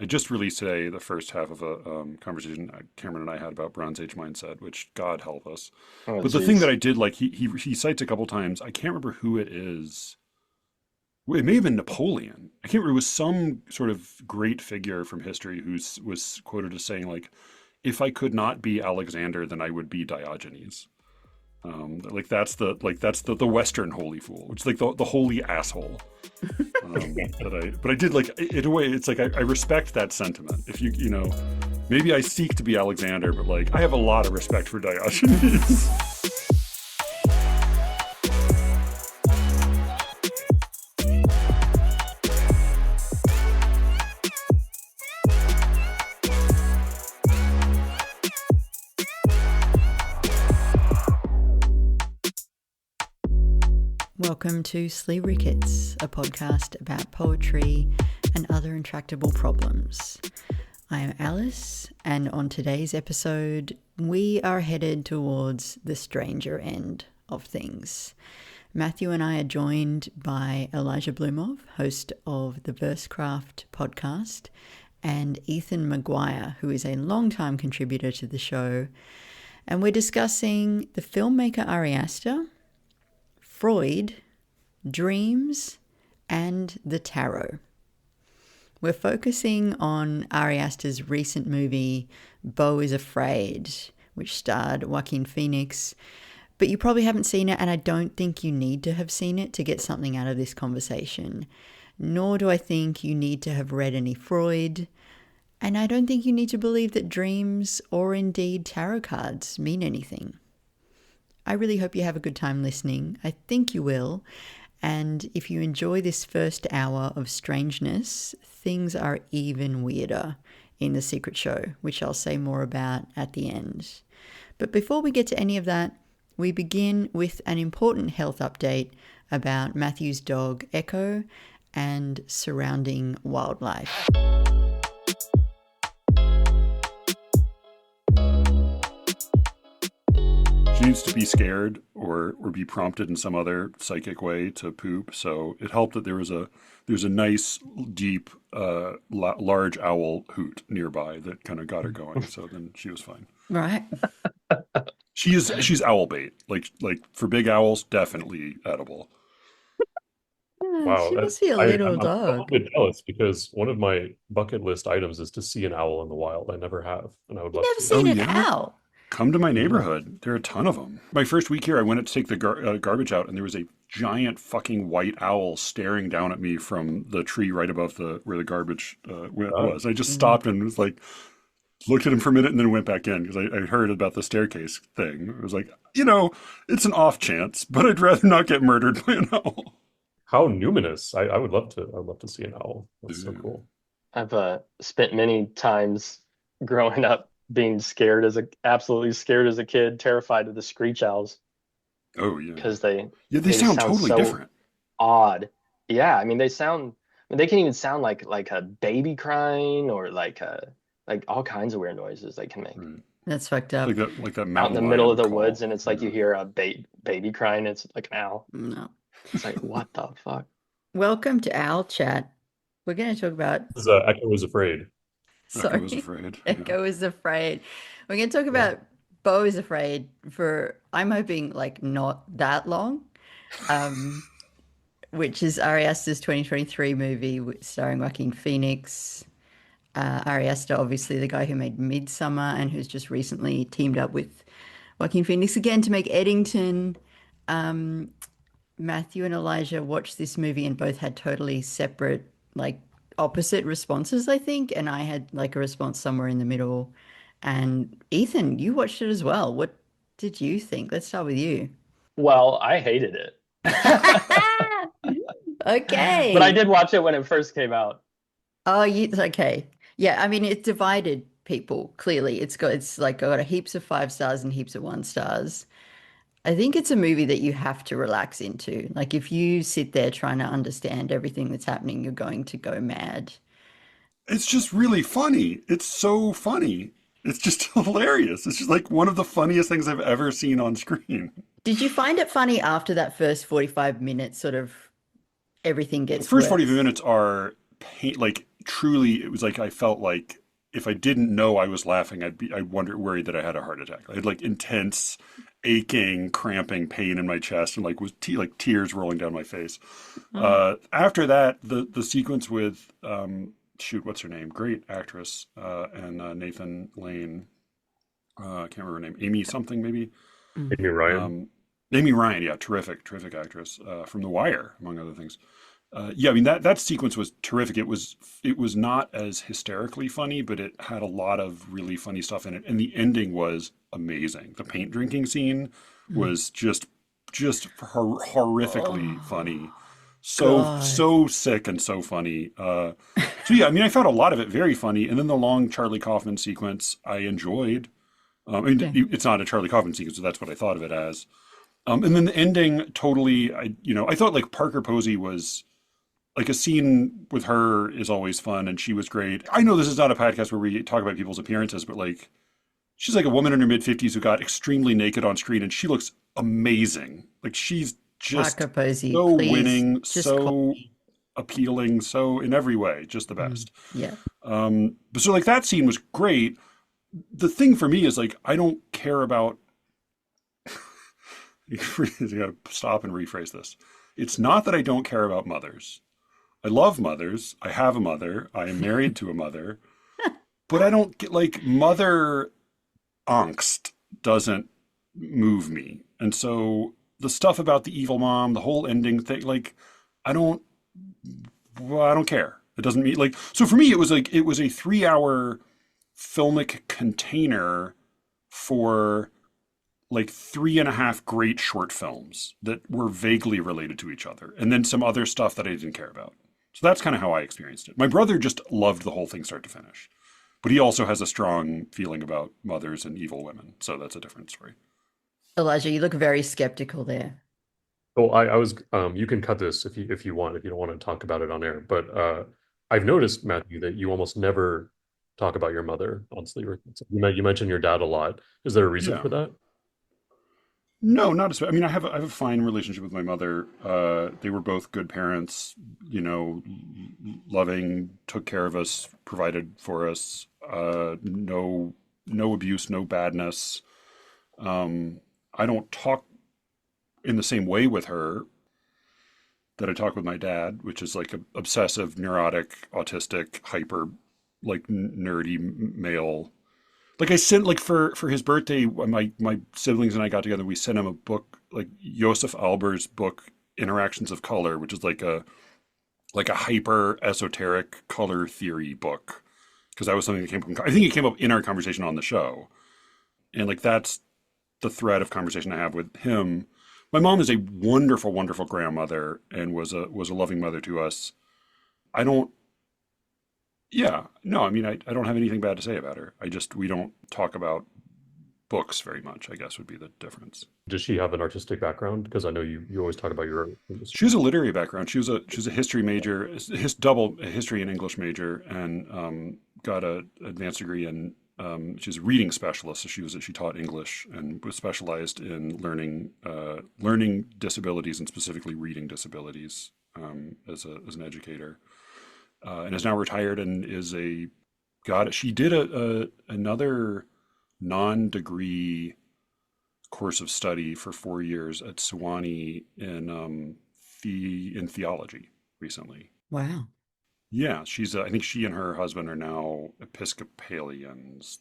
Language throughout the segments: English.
I just released today the first half of a conversation Cameron and I had about Bronze Age mindset, which God help us. Oh, But the thing that jeez. I did like, he cites a couple times. I can't remember who it is. Well, it may have been Napoleon. I can't remember. It was some sort of great figure from history who was quoted as saying like, "If I could not be Alexander, then I would be Diogenes." That's the Western holy fool, which is like the holy asshole. But I did like in a way. It's like I respect that sentiment. If maybe I seek to be Alexander, but like I have a lot of respect for Diogenes. Welcome to SLEERICKETS, a podcast about poetry and other intractable problems. I am Alice, and on today's episode, we are headed towards the stranger end of things. Matthew and I are joined by Elijah Blumov, host of the Versecraft podcast, and Ethan Maguire, who is a long-time contributor to the show. And we're discussing the filmmaker Ari Aster, Freud, dreams, and the tarot. We're focusing on Ari Aster's recent movie, Beau is Afraid, which starred Joaquin Phoenix. But you probably haven't seen it, and I don't think you need to have seen it to get something out of this conversation. Nor do I think you need to have read any Freud. And I don't think you need to believe that dreams or indeed tarot cards mean anything. I really hope you have a good time listening. I think you will. And if you enjoy this first hour of strangeness, things are even weirder in The Secret Show, which I'll say more about at the end. But before we get to any of that, we begin with an important health update about Matthew's dog, Echo, and surrounding wildlife. She needs to be scared or be prompted in some other psychic way to poop. So it helped that there's a nice deep large owl hoot nearby that kind of got her going. So then she was fine. Right. She's owl bait. Like for big owls, definitely edible. Yeah, Wow, she that, must be a little I'm a little dog. bit jealous because one of my bucket list items is to see an owl in the wild. I never have, and I would You love never to. Oh seen an yeah, owl? come to my No. neighborhood. There are a ton of them. My first week here, I went to take the garbage out, and there was a giant fucking white owl staring down at me from the tree right above the where the garbage Uh, was. I just Mm. stopped and was like, looked at him for a minute, and then went back in because I heard about the staircase thing. I was like, it's an off chance, but I'd rather not get murdered by an owl. how numinous! I would love to. I would love to see an owl. That's so Yeah. cool. I've spent many times growing up being absolutely scared as a kid, terrified of the screech owls Oh yeah, because they yeah. They they just sound sound totally so different. odd. Yeah, I mean they can even sound like a baby crying or like all kinds of weird noises they can make Right. That's fucked up. Like that out in mountain the middle of lion the call. woods, and it's like you Yeah. hear a baby crying. It's like an owl. No. It's like what the fuck? Welcome to Owl Chat. We're going to talk about, This is Echo was afraid. Echo was sorry, afraid. Yeah. Echo is Afraid. We're going to talk Yeah. about Beau is Afraid for, I'm hoping, like not that long, um, which is Ari Aster's 2023 movie starring Joaquin Phoenix. Ari Aster, obviously the guy who made Midsummer and who's just recently teamed up with Joaquin Phoenix again to make Eddington. Um, Matthew and Elijah watched this movie and both had totally separate, like opposite responses, I think. And I had like a response somewhere in the middle. And Ethan, you watched it as well. What did you think? Let's start with you. Well, I hated it. But I Okay. did watch it when it first came out. Oh, okay. Yeah, I mean, it divided people clearly. It's like got a heaps of 5 stars and heaps of 1 stars. I think it's a movie that you have to relax into. Like if you sit there trying to understand everything that's happening, you're going to go mad. It's just really funny. It's so funny. It's just hilarious. It's just like one of the funniest things I've ever seen on screen. Did you find it funny after that first 45 minutes, sort of everything The gets first 45 worse? minutes are pain, like truly, it was like I felt like if I didn't know I was laughing, worried that I had a heart attack. I had like intense, aching, cramping pain in my chest, and like like tears rolling down my face. Oh, After that, the sequence with shoot, what's her name? Great actress, and Nathan Lane. I can't remember her name. Amy something maybe. mm. Amy Ryan. Um, Amy Ryan, yeah, terrific actress from The Wire, among other things. Yeah, I mean that sequence was terrific. It was not as hysterically funny, but it had a lot of really funny stuff in it, and the ending was amazing. The paint drinking scene Mm. was just horrifically Oh, funny, God. so sick and so funny. So yeah, I mean I found a lot of it very funny, and then the long Charlie Kaufman sequence I enjoyed. I mean Okay. it's not a Charlie Kaufman sequence, so that's what I thought of it as. And then the ending totally, I thought like Parker Posey was like a scene with her is always fun and she was great. I know this is not a podcast where we talk about people's appearances, but like she's like a woman in her mid 50s who got extremely naked on screen and she looks amazing. Like she's Parker just Posey, so please winning, just call so me. appealing, so in every way, just the Mm. best. Yeah. But so like that scene was great. The thing for me is like I don't care about you gotta stop and rephrase this. It's not that I don't care about mothers. I love mothers. I have a mother. I am married to a mother. But I don't get like mother angst doesn't move me. And so the stuff about the evil mom, the whole ending thing, like I don't well, I don't care. It doesn't mean like so for me it was a 3 hour filmic container for like three and a half great short films that were vaguely related to each other, and then some other stuff that I didn't care about. So that's kind of how I experienced it. My brother just loved the whole thing start to finish, but he also has a strong feeling about mothers and evil women. So that's a different story. Elijah, you look very skeptical there. Oh, I was you can cut this if you want, if you don't want to talk about it on air. But I've noticed, Matthew, that you almost never talk about your mother on Sleeper. You mentioned your dad a lot. Is there a reason Yeah. for that? No, not especially. I mean, I have a fine relationship with my mother. They were both good parents, loving, took care of us, provided for us. No abuse, no badness. I don't talk in the same way with her that I talk with my dad, which is like a obsessive, neurotic, autistic, hyper, like nerdy male. Like I sent like for his birthday, my siblings and I got together. We sent him a book, like Josef Alber's book, Interactions of Color, which is like a hyper esoteric color theory book. Because that was something that came from. I think it came up in our conversation on the show, and like that's the thread of conversation I have with him. My mom is a wonderful, wonderful grandmother and was a loving mother to us. I don't Yeah, no, I mean I don't have anything bad to say about her. We don't talk about books very much, I guess would be the difference. Does she have an artistic background? Because I know you always talk about your She has a literary background. She was a history major, double a history and English major, and got a advanced degree in. She's a reading specialist, so she taught English and was specialized in learning disabilities and specifically reading disabilities as an educator, and is now retired and is a got she did another non-degree course of study for 4 years at Sewanee in theology recently. Wow. Yeah, I think she and her husband are now Episcopalians.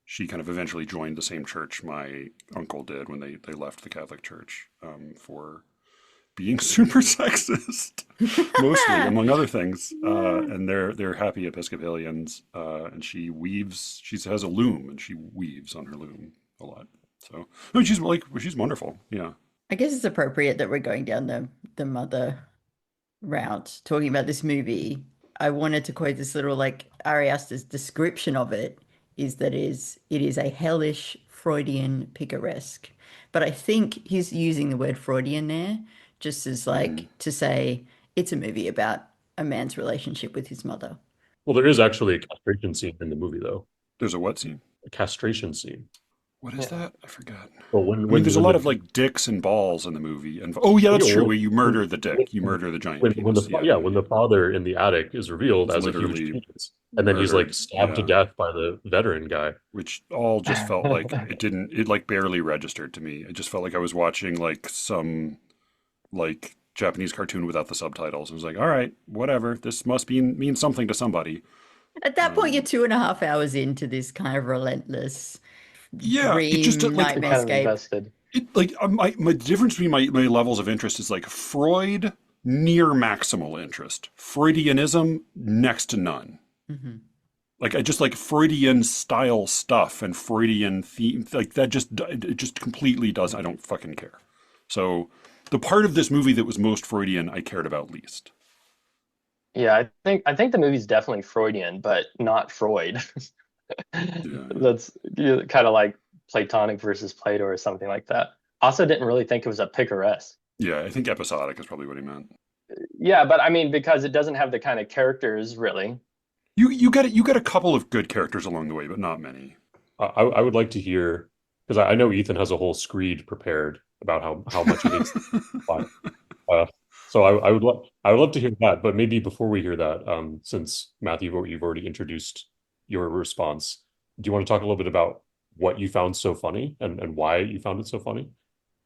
She kind of eventually joined the same church my uncle did when they left the Catholic Church for being super sexist, mostly among other things. And they're happy Episcopalians. And she has a loom and she weaves on her loom a lot. So no, she's wonderful. Yeah. I guess it's appropriate that we're going down the mother route, talking about this movie. I wanted to quote this little like Ari Aster's description of it is that it is a hellish Freudian picaresque. But I think he's using the word Freudian there just as Hmm. like to say it's a movie about a man's relationship with his mother. Well, there is actually a castration scene in the movie, though. There's a what scene? A castration scene. What is Yeah. that? I forgot. But I mean, there's a when lot the of like dicks and balls in the movie, and oh yeah, that's you true. know, Where you murder the dick, you murder the giant when penis. Yeah, when the father in the attic is revealed he's as a huge literally penis, and then he's like murdered. stabbed to Yeah, death by the veteran guy. which all just felt like it didn't. It like barely registered to me. It just felt like I was watching like some like Japanese cartoon without the subtitles. I was like, all right, whatever. This must mean something to somebody. At that point, you're Um, 2.5 hours into this kind of relentless yeah, it just dream like You're nightmare kind of scape. invested. it like my difference between my levels of interest is like Freud near maximal interest, Freudianism next to none. Hmm. Like I just like Freudian style stuff and Freudian theme like that just it just completely does. I don't fucking care. So the part of this movie that was most Freudian I cared about least. Yeah, I think the movie's definitely Freudian, but not Freud. Yeah, That's kind of like Platonic versus Plato or something like that. Also, didn't really think it was a picaresque. yeah. I think episodic is probably what he meant. Yeah, but I mean, because it doesn't have the kind of characters really. You get a couple of good characters along the way, but not many. I would like to hear because I know Ethan has a whole screed prepared about how much he hates the plot. So I would love to hear that, but maybe before we hear that, since Matthew, you've already introduced your response, do you want to talk a little bit about what you found so funny and why you found it so funny?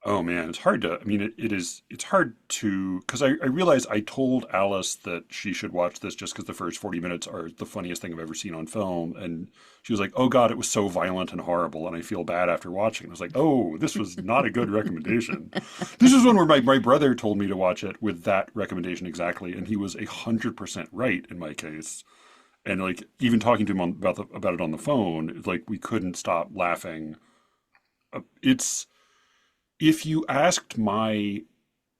Oh man, it's hard to. I mean, it's hard to because I realize I told Alice that she should watch this just because the first 40 minutes are the funniest thing I've ever seen on film, and she was like, "Oh God, it was so violent and horrible, and I feel bad after watching." I was like, "Oh, this was not a good recommendation." This is one where my brother told me to watch it with that recommendation exactly, and he was 100% right in my case. And like even talking to him about it on the phone, it's like we couldn't stop laughing. It's if you asked my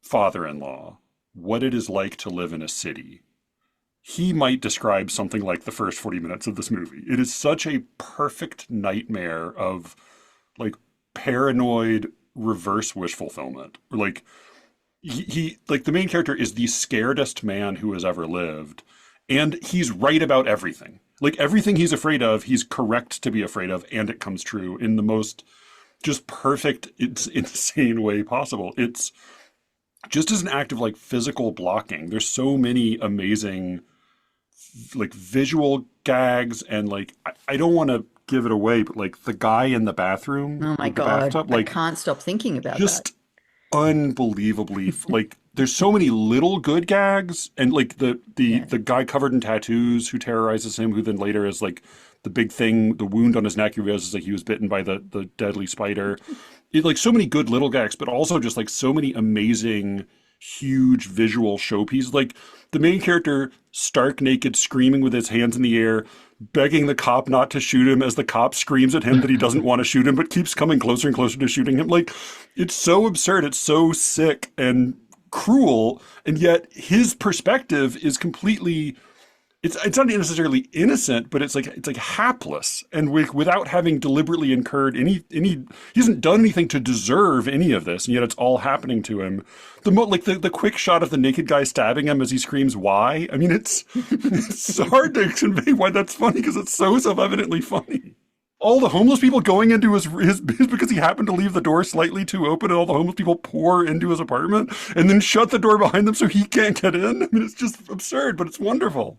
father-in-law what it is like to live in a city, he might describe something like the first 40 minutes of this movie. It is such a perfect nightmare of like paranoid reverse wish fulfillment. Like he like the main character is the scaredest man who has ever lived, and he's right about everything. Like everything he's afraid of, he's correct to be afraid of, and it comes true in the most just perfect, it's insane way possible. It's just as an act of like physical blocking. There's so many amazing like visual gags and like I don't want to give it away, but like the guy in the bathroom Oh my with the God, bathtub, I like can't stop thinking about that. just unbelievably like there's so many little good gags and like Yeah. the guy covered in tattoos who terrorizes him who then later is like the big thing the wound on his neck he realizes like he was bitten by the deadly spider it, like so many good little gags but also just like so many amazing huge visual showpieces like the main character stark naked screaming with his hands in the air begging the cop not to shoot him as the cop screams at him that he doesn't want to shoot him but keeps coming closer and closer to shooting him like it's so absurd it's so sick and cruel and yet his perspective is completely it's not necessarily innocent but it's like hapless and without having deliberately incurred any he hasn't done anything to deserve any of this and yet it's all happening to him like the quick shot of the naked guy stabbing him as he screams why I mean it's hard to convey why that's funny because it's so self-evidently funny all the homeless people going into his because he happened to leave the door slightly too open and all the homeless people pour into his apartment and then shut the door behind them so he can't get in. I mean, it's just absurd, but it's wonderful.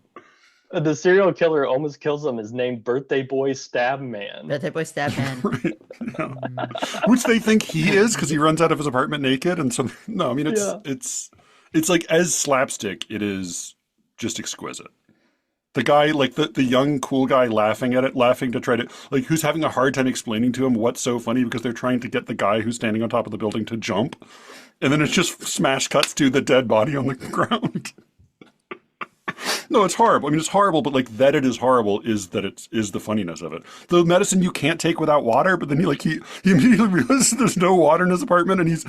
The serial killer almost kills him is named Birthday Boy Stab Man. Birthday Boy Stab Man. Right. Yeah. Which they think he is because he runs out of his apartment naked. And so, no, I mean, Yeah. it's like as slapstick, it is just exquisite. The guy, like the young cool guy laughing at it, laughing to try to, like, who's having a hard time explaining to him what's so funny because they're trying to get the guy who's standing on top of the building to jump. And then it's just smash cuts to the dead body on the ground. No, it's horrible. I mean, it's horrible, but like that it is horrible is that it is the funniness of it. The medicine you can't take without water, but then he immediately realizes there's no water in his apartment and his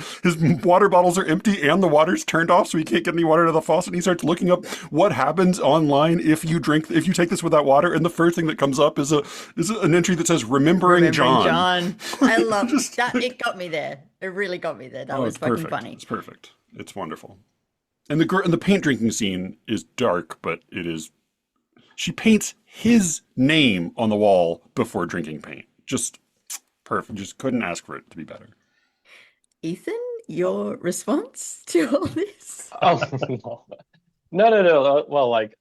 water bottles are empty and the water's turned off, so he can't get any water to the faucet. And he starts looking up what happens online if you take this without water, and the first thing that comes up is an entry that says Remembering John. I love that. It got me there. It really got me there. That was it's fucking perfect. funny. It's perfect. It's wonderful. And the paint drinking scene is dark, but it is. She paints his name on the wall before drinking paint. Just Perfect. Just couldn't ask for it to be better. Ethan, your response to all this? Oh no. No, no, no. Well, like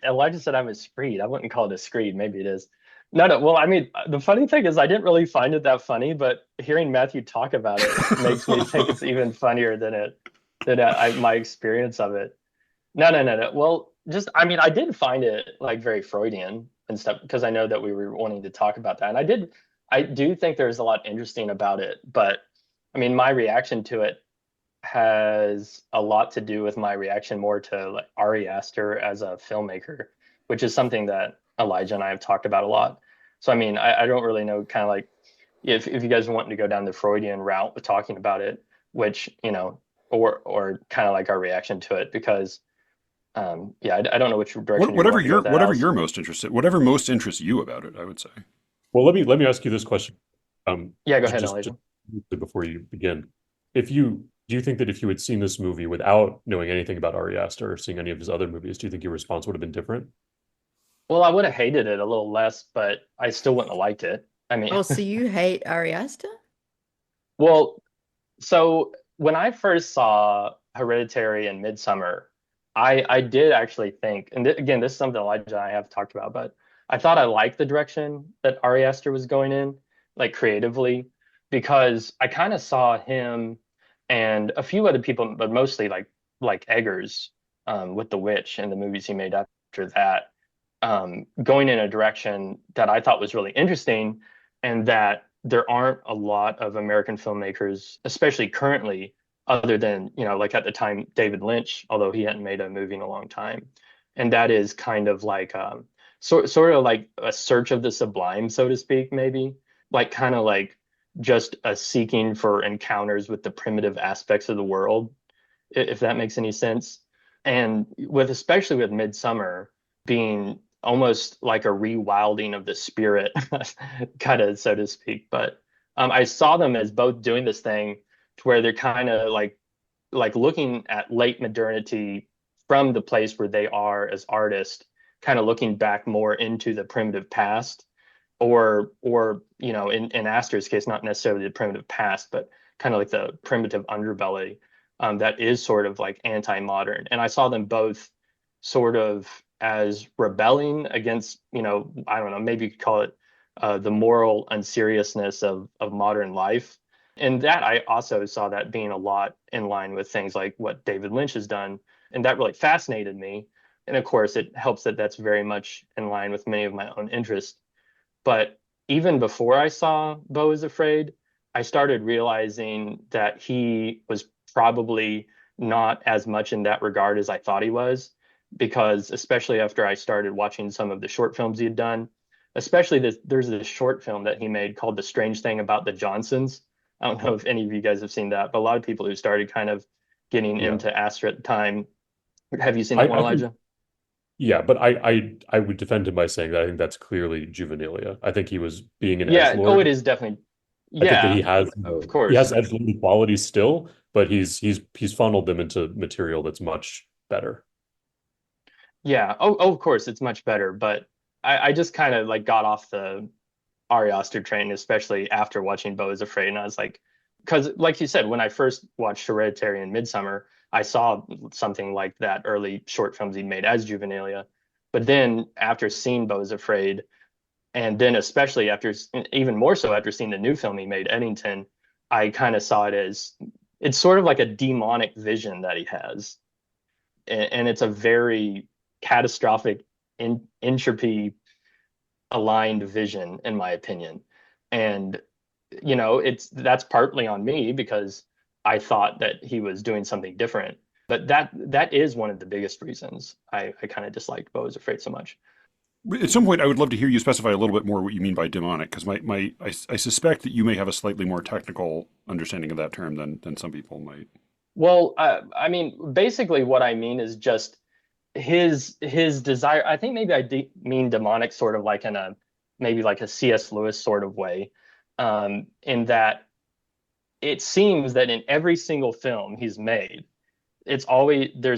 Elijah said, I'm a screed. I wouldn't call it a screed. Maybe it is. No, no. Well, I mean, the funny thing is, I didn't really find it that funny, but hearing Matthew talk about it makes me think it's even funnier than my experience of it. No, no, no, no. Well, just I mean, I did find it like very Freudian and stuff because I know that we were wanting to talk about that, and I do think there's a lot interesting about it, but I mean, my reaction to it has a lot to do with my reaction more to like Ari Aster as a filmmaker, which is something that Elijah and I have talked about a lot. So I mean, I don't really know kind of like if you guys want to go down the Freudian route with talking about it, which, or kind of like our reaction to it, because yeah, I don't know which direction you want to go with that, Whatever Alice. you're most interested, whatever most interests you about it, I would say. Well, let me ask you this question. Yeah, go ahead, Just Elijah. before you begin, if you do you think that if you had seen this movie without knowing anything about Ari Aster or seeing any of his other movies, do you think your response would have been different? Well, I would have hated it a little less, but I still wouldn't have liked it. I mean, Oh, so you hate Ari Aster? well, so when I first saw Hereditary and Midsummer, I did actually think, and again, this is something Elijah and I have talked about, but I thought I liked the direction that Ari Aster was going in, like creatively, because I kind of saw him and a few other people, but mostly like Eggers, with The Witch and the movies he made after that, going in a direction that I thought was really interesting, and that there aren't a lot of American filmmakers, especially currently, other than, like at the time, David Lynch, although he hadn't made a movie in a long time. And that is kind of like sort of like a search of the sublime, so to speak, maybe. Like kind of like just a seeking for encounters with the primitive aspects of the world, if that makes any sense. And with especially with Midsummer being almost like a rewilding of the spirit, kind of, so to speak. But I saw them as both doing this thing to where they're kind of like looking at late modernity from the place where they are as artists, kind of looking back more into the primitive past, or in Astor's case, not necessarily the primitive past, but kind of like the primitive underbelly, that is sort of like anti-modern. And I saw them both sort of as rebelling against, I don't know, maybe you could call it the moral unseriousness of modern life. And that I also saw that being a lot in line with things like what David Lynch has done. And that really fascinated me. And of course, it helps that that's very much in line with many of my own interests. But even before I saw Beau is Afraid, I started realizing that he was probably not as much in that regard as I thought he was, because especially after I started watching some of the short films he had done, especially there's this short film that he made called The Strange Thing About the Johnsons. I don't know if any of you guys have seen that, but a lot of people who started kind of getting Yeah. into Astor at the time. Have you seen that one, I think Elijah? yeah, but I would defend him by saying that I think that's clearly juvenilia. I think he was being an Yeah. Oh, it edgelord. is definitely. I think that Yeah, of he has course. edgelord qualities still, but he's funneled them into material that's much better. Yeah. Oh, of course, it's much better. But I just kind of like got off the Ari Aster train, especially after watching Beau is Afraid. And I was like, because like you said, when I first watched Hereditary and Midsummer, I saw something like that early short films he'd made as juvenilia. But then after seeing Beau is Afraid, and then especially after, even more so after seeing the new film he made, Eddington, I kind of saw it as it's sort of like a demonic vision that he has. And it's a very catastrophic, entropy aligned vision, in my opinion. And that's partly on me because I thought that he was doing something different. But that is one of the biggest reasons I kind of disliked Beau is Afraid so much. At some point, I would love to hear you specify a little bit more what you mean by demonic, because I suspect that you may have a slightly more technical understanding of that term than some people might. Well, I mean, basically, what I mean is just his desire. I think maybe mean demonic, sort of like in a maybe like a C.S. Lewis sort of way, in that it seems that in every single film he's made, there's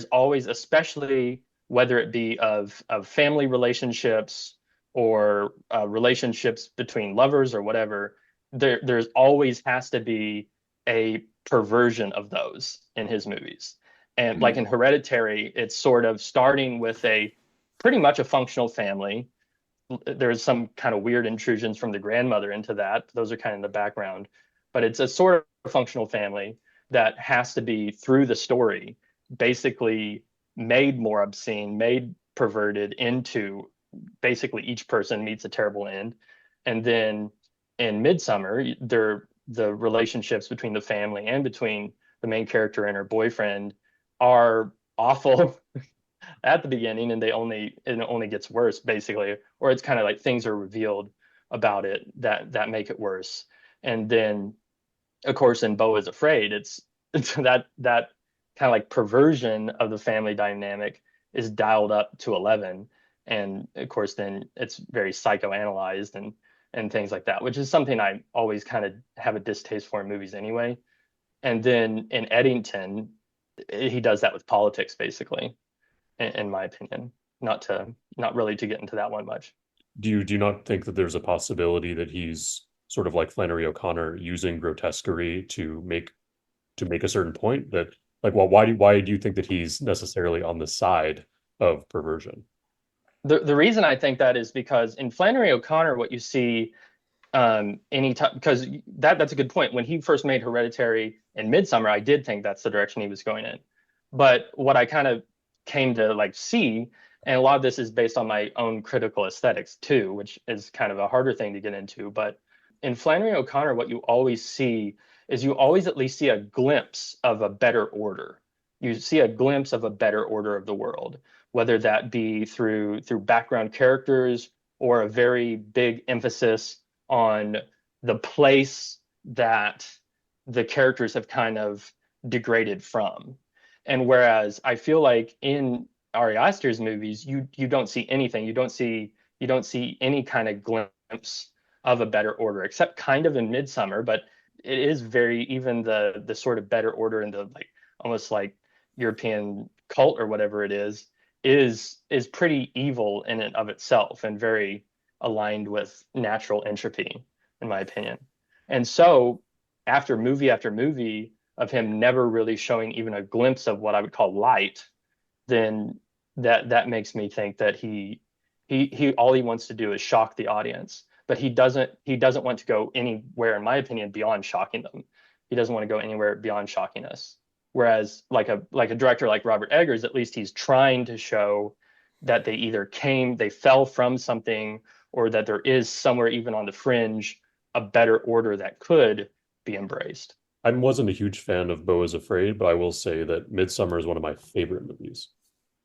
always, especially whether it be of family relationships or relationships between lovers or whatever, there's always has to be a perversion of those in his movies. And like Mhm. in Hereditary, it's sort of starting with a pretty much a functional family. There's some kind of weird intrusions from the grandmother into that. Those are kind of in the background, but it's a sort of functional family that has to be through the story basically made more obscene, made perverted into basically each person meets a terrible end. And then in Midsummer, the relationships between the family and between the main character and her boyfriend are awful at the beginning, and it only gets worse basically, or it's kind of like things are revealed about it that make it worse. And then of course in Beau is Afraid, it's that kind of like perversion of the family dynamic is dialed up to 11. And of course then it's very psychoanalyzed and things like that, which is something I always kind of have a distaste for in movies anyway. And then in Eddington, he does that with politics basically, in my opinion. Not really to get into that one much. Do you not think that there's a possibility that he's sort of like Flannery O'Connor using grotesquerie to make a certain point that like well why do you think that he's necessarily on the side of perversion? The reason I think that is because in Flannery O'Connor, what you see anytime, because that's a good point. When he first made Hereditary and Midsummer, I did think that's the direction he was going in. But what I kind of came to like see, and a lot of this is based on my own critical aesthetics too, which is kind of a harder thing to get into. But in Flannery O'Connor, what you always see is you always at least see a glimpse of a better order. You see a glimpse of a better order of the world, whether that be through background characters or a very big emphasis on the place that the characters have kind of degraded from. And whereas I feel like in Ari Aster's movies, you don't see anything. You don't see any kind of glimpse of a better order, except kind of in Midsummer, but it is very even the sort of better order in the like almost like European cult or whatever it is pretty evil in and of itself and very aligned with natural entropy, in my opinion. And so, after movie of him never really showing even a glimpse of what I would call light, then that makes me think that he all he wants to do is shock the audience, but he doesn't want to go anywhere, in my opinion, beyond shocking them. He doesn't want to go anywhere beyond shocking us. Whereas like a director like Robert Eggers, at least he's trying to show that they fell from something, or that there is somewhere even on the fringe a better order that could be embraced. I wasn't a huge fan of Beau is Afraid, but I will say that Midsummer is one of my favorite movies.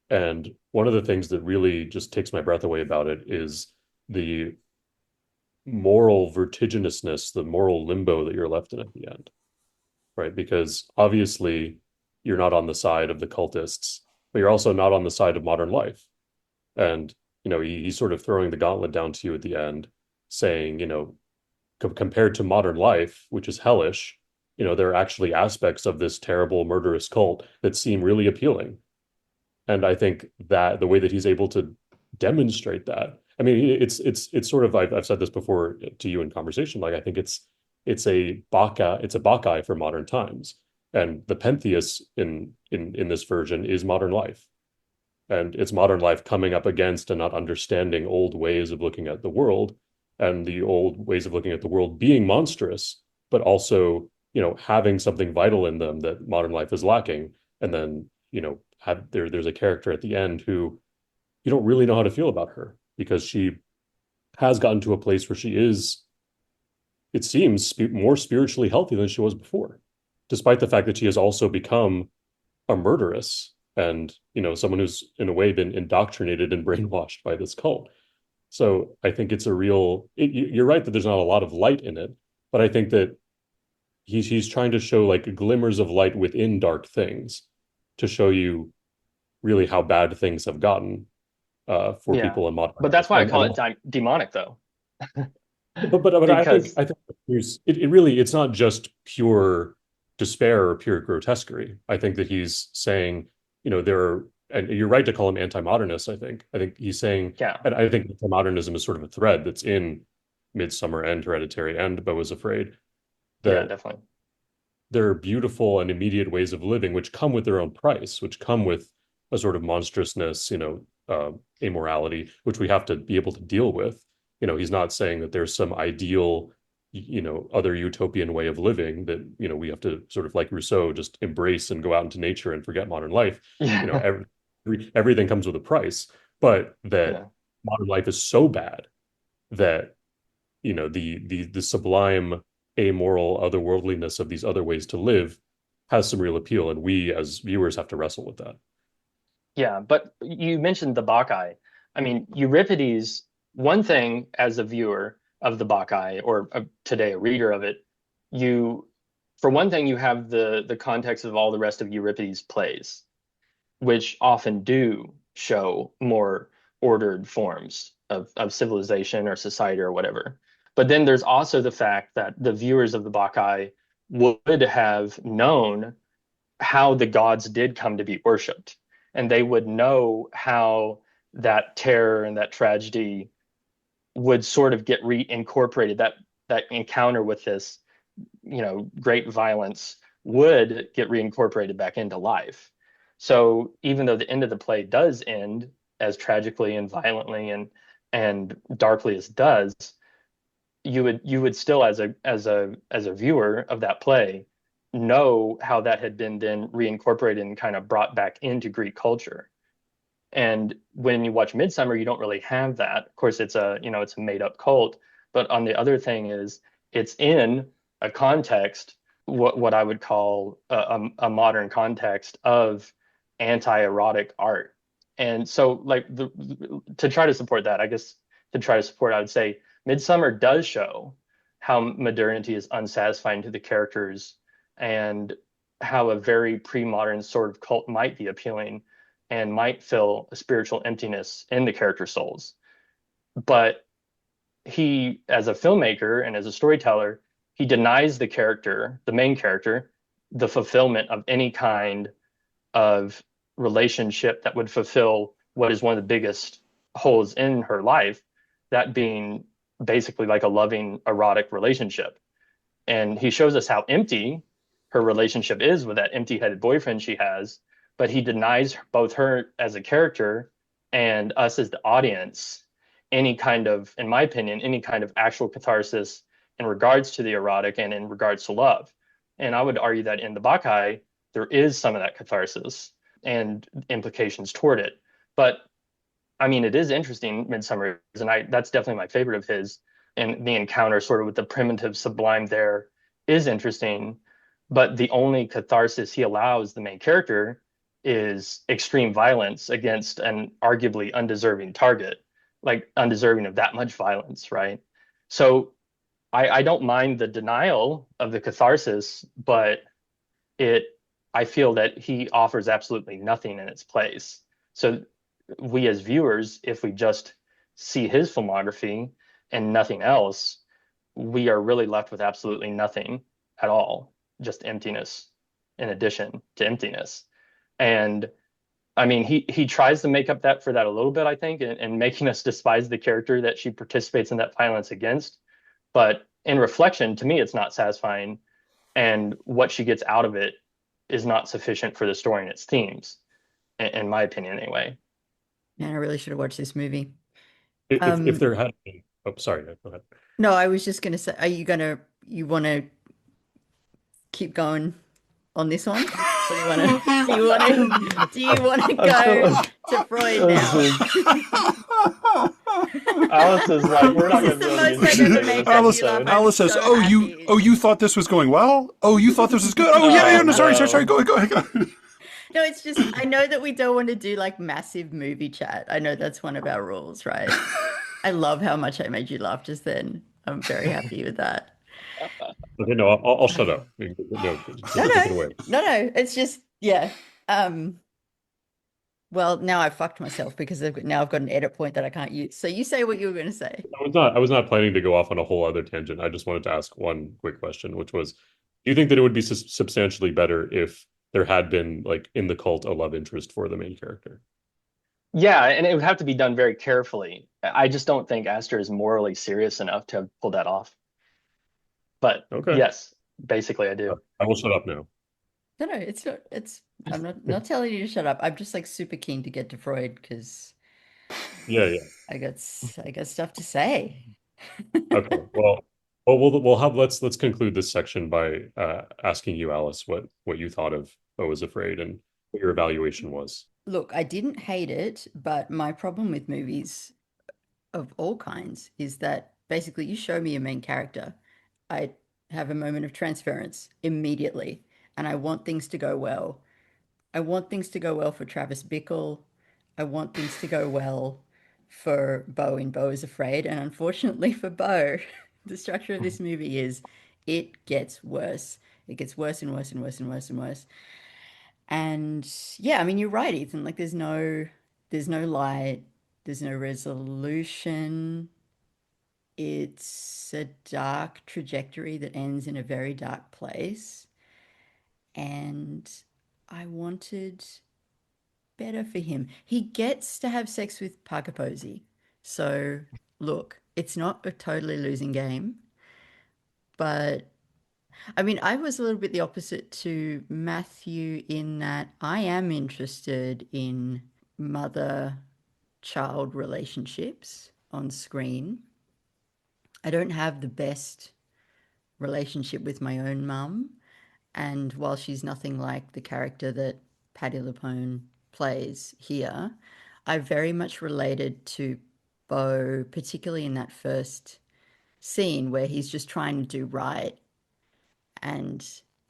And one of the things that really just takes my breath away about it is the moral vertiginousness, the moral limbo that you're left in at the end, right? Because obviously you're not on the side of the cultists, but you're also not on the side of modern life. And, he's sort of throwing the gauntlet down to you at the end, saying, compared to modern life, which is hellish, there are actually aspects of this terrible murderous cult that seem really appealing. And I think that the way that he's able to demonstrate that, I mean, it's sort of I've said this before to you in conversation. Like I think it's a Bacchae for modern times, and the Pentheus in this version is modern life, and it's modern life coming up against and not understanding old ways of looking at the world, and the old ways of looking at the world being monstrous, but also having something vital in them that modern life is lacking. And then there's a character at the end who you don't really know how to feel about her because she has gotten to a place where she is, it seems, more spiritually healthy than she was before, despite the fact that she has also become a murderess and someone who's in a way been indoctrinated and brainwashed by this cult. So I think it's you're right that there's not a lot of light in it, but I think that he's trying to show like glimmers of light within dark things to show you really how bad things have gotten for Yeah, people in modern but life. that's why I call it demonic, though, But because I think it really it's not just pure despair or pure grotesquerie. I think that he's saying, there are, and you're right to call him anti-modernist. I think he's saying, yeah, and I think anti-modernism is sort of a thread that's in Midsummer and Hereditary and Beau is Afraid, Yeah, that definitely. there are beautiful and immediate ways of living which come with their own price, which come with a sort of monstrousness, immorality, which we have to be able to deal with. He's not saying that there's some ideal, other utopian way of living that, we have to sort of like Rousseau, just embrace and go out into nature and forget modern life. Yeah. Everything comes with a price, but that Yeah. modern life is so bad that the sublime amoral otherworldliness of these other ways to live has some real appeal, and we as viewers have to wrestle with that. Yeah, but you mentioned the Bacchae. I mean, Euripides, one thing as a viewer of the Bacchae, or today a reader of it, you, for one thing, you have the context of all the rest of Euripides' plays, which often do show more ordered forms of civilization or society or whatever. But then there's also the fact that the viewers of the Bacchae would have known how the gods did come to be worshipped, and they would know how that terror and that tragedy would sort of get reincorporated. That encounter with this, great violence would get reincorporated back into life. So even though the end of the play does end as tragically and violently and darkly as it does, you would still, as a viewer of that play, know how that had been then reincorporated and kind of brought back into Greek culture. And when you watch Midsummer, you don't really have that. Of course, it's a made up cult. But on the other thing is, it's in a context, what I would call a modern context of anti-erotic art. And so, like, to try to support that, I guess to try to support, I would say Midsummer does show how modernity is unsatisfying to the characters, and how a very pre-modern sort of cult might be appealing and might fill a spiritual emptiness in the character souls. But he, as a filmmaker and as a storyteller, he denies the character, the main character, the fulfillment of any kind of relationship that would fulfill what is one of the biggest holes in her life, that being basically like a loving erotic relationship. And he shows us how empty her relationship is with that empty-headed boyfriend she has, but he denies both her as a character and us as the audience any kind of, in my opinion, any kind of actual catharsis in regards to the erotic and in regards to love. And I would argue that in the Bacchae, there is some of that catharsis and implications toward it. But I mean, it is interesting, Midsummer, and that's definitely my favorite of his. And the encounter sort of with the primitive sublime there is interesting. But the only catharsis he allows the main character is extreme violence against an arguably undeserving target, like undeserving of that much violence, right? So I don't mind the denial of the catharsis, but it I feel that he offers absolutely nothing in its place. So we as viewers, if we just see his filmography and nothing else, we are really left with absolutely nothing at all, just emptiness in addition to emptiness. And I mean, he tries to make up that for that a little bit, I think, and making us despise the character that she participates in that violence against. But in reflection, to me, it's not satisfying. And what she gets out of it is not sufficient for the story and its themes, in my opinion, anyway. Man, I really should have watched this movie. If there had been, oh, sorry, no, go ahead. No, I was just gonna say, you wanna keep going on this one? Do you wanna go to Freud now? Alice is like, we're not This going is to the be most able to I make can this do. episode. Alice says, so "Oh, happy. you thought this was going well? Oh, you thought this was good? Oh, yeah, no, sorry, go ahead. No, it's just I know that we don't want to do like massive movie chat. I know that's one of our rules, right? I love how much I made you laugh just then. I'm very happy with that. Okay, no, I'll shut up. No, No, take it away. no. It's just yeah. Well, now I've fucked myself because I've got an edit point that I can't use. So you say what you were going to say. I was not planning to go off on a whole other tangent. I just wanted to ask one quick question, which was, do you think that it would be substantially better if there had been, like, in the cult, a love interest for the main character? Yeah, and it would have to be done very carefully. I just don't think Aster is morally serious enough to have pulled that off. But Okay. yes, basically I do. I will shut up now. No, no, it's not. It's I'm not telling you to shut up. I'm just like super keen to get to Freud because Yeah, yeah. I got stuff to say. Okay. Well, we'll have let's conclude this section by asking you, Alice, what you thought of Beau is Afraid and what your evaluation was. Look, I didn't hate it, but my problem with movies of all kinds is that basically you show me a main character, I have a moment of transference immediately, and I want things to go well. I want things to go well for Travis Bickle. I want things to go well for Beau in Beau is Afraid. And unfortunately for Beau, the structure of this movie is it gets worse. It gets worse and worse and worse and worse and worse. And yeah, I mean you're right, Ethan. Like there's no light, there's no resolution. It's a dark trajectory that ends in a very dark place. And I wanted better for him. He gets to have sex with Parker Posey. So, look, it's not a totally losing game, but I mean, I was a little bit the opposite to Matthew in that I am interested in mother child relationships on screen. I don't have the best relationship with my own mum. And while she's nothing like the character that Patti LuPone plays here, I very much related to Beau, particularly in that first scene where he's just trying to do right, and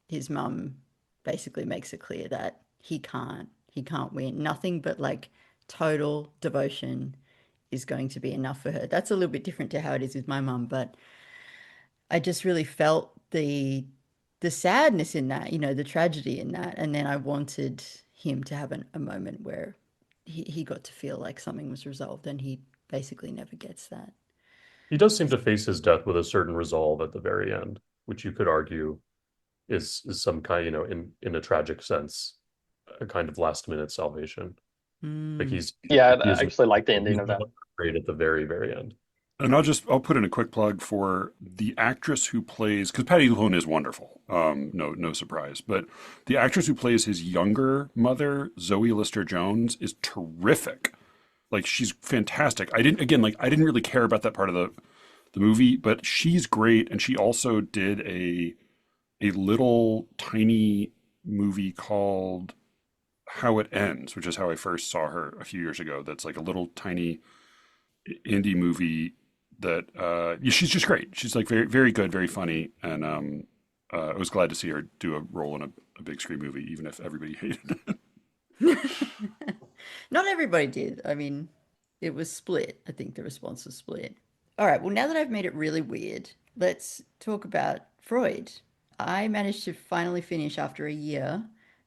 his mum basically makes it clear that he can't win. Nothing but like total devotion is going to be enough for her. That's a little bit different to how it is with my mum, but I just really felt the sadness in that, you know, the tragedy in that. And then I wanted him to have a moment where he got to feel like something was resolved, and he basically never gets that. He does seem to face his death with a certain resolve at the very end, which you could argue is some kind, in a tragic sense, a kind of last minute salvation. Like Mm. Yeah, he I is actually like the he's ending of no that. longer afraid at the very, very end. And I'll put in a quick plug for the actress who plays, because Patty LuPone is wonderful, no surprise, but the actress who plays his younger mother, Zoe Lister Jones, is terrific. Like she's fantastic. I didn't really care about that part of the movie, but she's great, and she also did a little tiny movie called How It Ends, which is how I first saw her a few years ago. That's like a little tiny indie movie that yeah, she's just great. She's like very good, very funny, and I was glad to see her do a role in a big screen movie, even if everybody hated it. Not everybody did. I mean, it was split. I think the response was split. All right, well, now that I've made it really weird, let's talk about Freud. I managed to finally finish after a year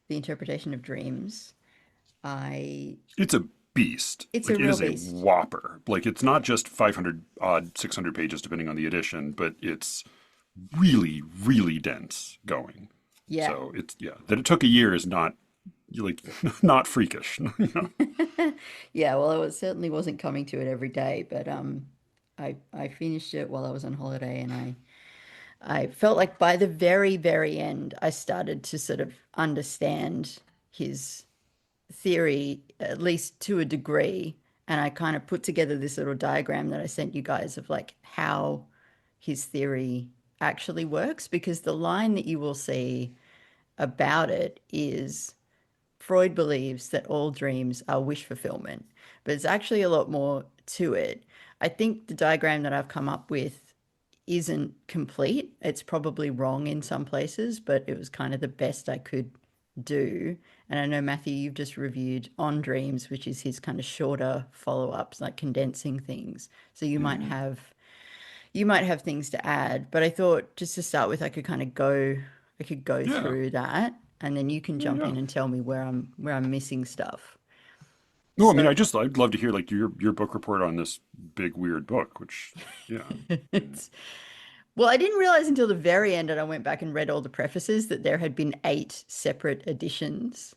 the interpretation of dreams. I It's a beast. It's a Like it real is a beast. whopper. Like it's not just 500 odd 600 pages depending on the edition, but it's really dense going. Yeah. So it's yeah, that it took a year is not like not freakish. You know? Yeah, well, certainly wasn't coming to it every day, but I finished it while I was on holiday, and I felt like by the very end I started to sort of understand his theory, at least to a degree. And I kind of put together this little diagram that I sent you guys of like how his theory actually works, because the line that you will see about it is Freud believes that all dreams are wish fulfillment, but it's actually a lot more to it. I think the diagram that I've come up with isn't complete. It's probably wrong in some places, but it was kind of the best I could do. And I know, Matthew, you've just reviewed On Dreams, which is his kind of shorter follow-ups, like condensing things. So Mhm. you might have things to add, but I thought just to start with, I could go Yeah. through that, and then you can Yeah, jump yeah. in and tell me where I'm missing stuff. No, I mean So I'd love to hear like your book report on this big weird book, which yeah. it's well, I didn't realize until the very end, and I went back and read all the prefaces, that there had been 8 separate editions.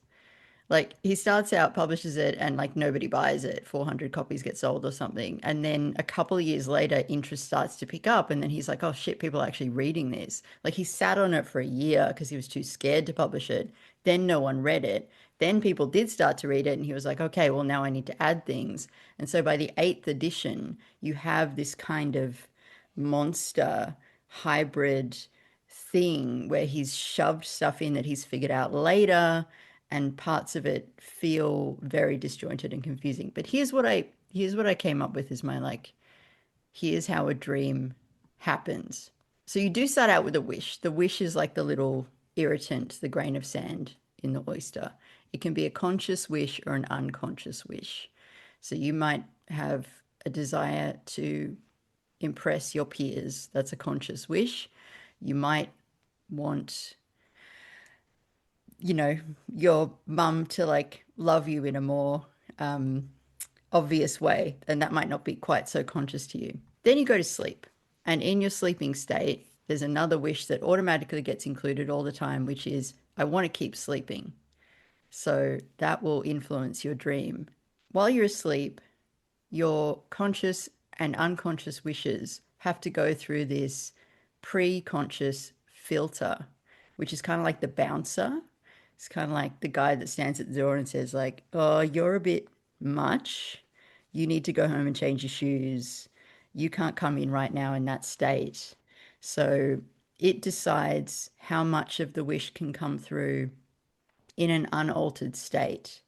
Like he starts out, publishes it, and like nobody buys it. 400 copies get sold or something. And then a couple of years later, interest starts to pick up. And then he's like, oh shit, people are actually reading this. Like he sat on it for a year because he was too scared to publish it. Then no one read it. Then people did start to read it. And he was like, okay, well, now I need to add things. And so by the eighth edition, you have this kind of monster hybrid thing where he's shoved stuff in that he's figured out later, and parts of it feel very disjointed and confusing. But here's what I came up with is my like, here's how a dream happens. So you do start out with a wish. The wish is like the little irritant, the grain of sand in the oyster. It can be a conscious wish or an unconscious wish. So you might have a desire to impress your peers. That's a conscious wish. You might want, you know, your mum to like love you in a more obvious way, and that might not be quite so conscious to you. Then you go to sleep, and in your sleeping state, there's another wish that automatically gets included all the time, which is, I want to keep sleeping. So that will influence your dream. While you're asleep, your conscious and unconscious wishes have to go through this pre-conscious filter, which is kind of like the bouncer. It's kind of like the guy that stands at the door and says, like, oh, you're a bit much. You need to go home and change your shoes. You can't come in right now in that state. So it decides how much of the wish can come through in an unaltered state.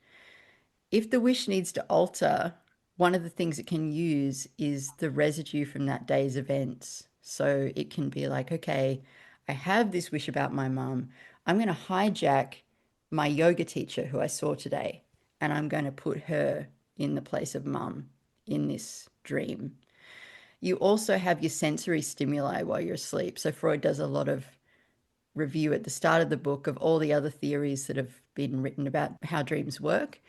If the wish needs to alter, one of the things it can use is the residue from that day's events. So it can be like, okay, I have this wish about my mum. I'm going to hijack my yoga teacher who I saw today, and I'm going to put her in the place of mum in this dream. You also have your sensory stimuli while you're asleep. So Freud does a lot of review at the start of the book of all the other theories that have been written about how dreams work.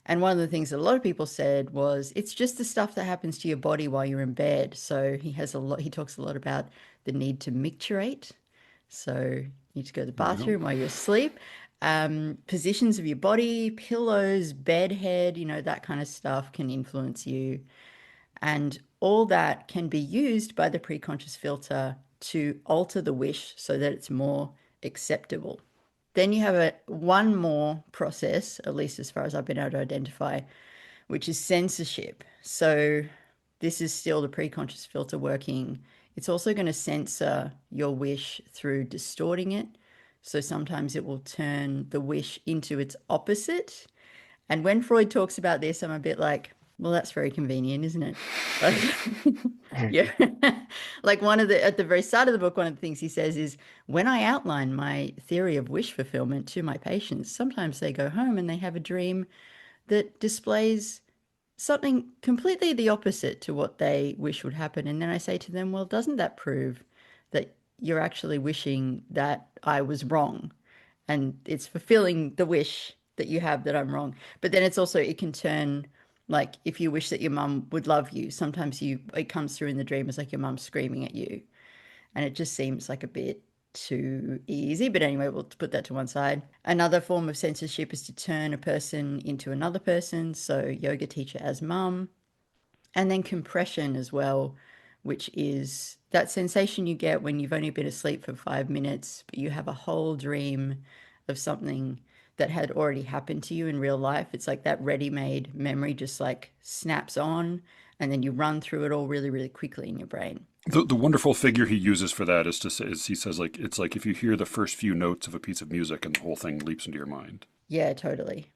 And one of the things that a lot of people said was it's just the stuff that happens to your body while you're in bed. So he talks a lot about the need to micturate. So you need to go to the Yeah. bathroom while you're asleep. Positions of your body, pillows, bed head, that kind of stuff can influence you. And all that can be used by the preconscious filter to alter the wish so that it's more acceptable. Then you have one more process, at least as far as I've been able to identify, which is censorship. So this is still the preconscious filter working. It's also going to censor your wish through distorting it. So sometimes it will turn the wish into its opposite. And when Freud talks about this, I'm a bit like, well, that's very convenient, isn't it? Like, yeah. Like at the very start of the book, one of the things he says is, when I outline my theory of wish fulfillment to my patients, sometimes they go home and they have a dream that displays something completely the opposite to what they wish would happen. And then I say to them, well, doesn't that prove that you're actually wishing that I was wrong? And it's fulfilling the wish that you have that I'm wrong. But then it can turn, like, if you wish that your mum would love you, sometimes it comes through in the dream as like your mum screaming at you. And it just seems like a bit too easy. But anyway, we'll put that to one side. Another form of censorship is to turn a person into another person. So yoga teacher as mum. And then compression as well, which is that sensation you get when you've only been asleep for 5 minutes, but you have a whole dream of something that had already happened to you in real life. It's like that ready-made memory just like snaps on, and then you run through it all really, really quickly in your brain. The wonderful figure he uses for that is he says, like, it's like if you hear the first few notes of a piece of music and the whole thing leaps into your mind. Yeah, totally.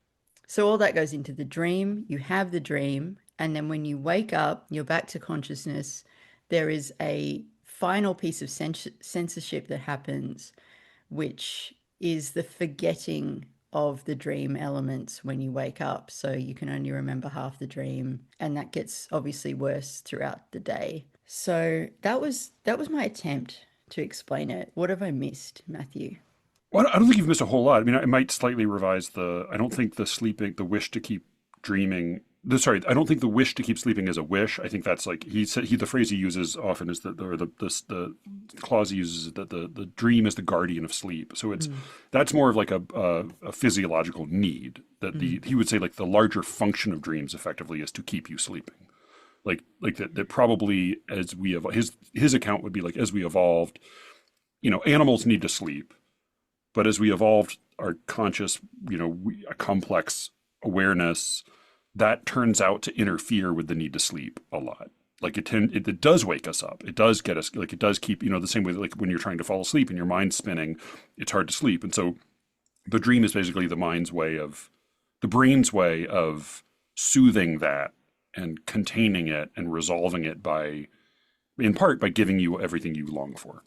So all that goes into the dream. You have the dream, and then when you wake up, you're back to consciousness. There is a final piece of censorship that happens, which is the forgetting of the dream elements when you wake up. So you can only remember half the dream, and that gets obviously worse throughout the day. So that was my attempt to explain it. What have I missed, Matthew? Well, I don't think you've missed a whole lot. I mean, I might slightly revise I don't think the wish to keep dreaming sorry, I don't think the wish to keep sleeping is a wish. I think that's like he said. The phrase he uses often is that, or the clause he uses is that the dream is the guardian of sleep. So it's that's more of like a physiological need that he would say like the larger function of dreams effectively is to keep you sleeping. Like that probably as we have his account would be like as we evolved, animals need to sleep, but as we evolved our conscious, a complex awareness that turns out to interfere with the need to sleep a lot. Like it does wake us up. It does get us, like it does keep, the same way that like when you're trying to fall asleep and your mind's spinning, it's hard to sleep. And so the dream is basically the brain's way of soothing that and containing it and resolving it in part by giving you everything you long for.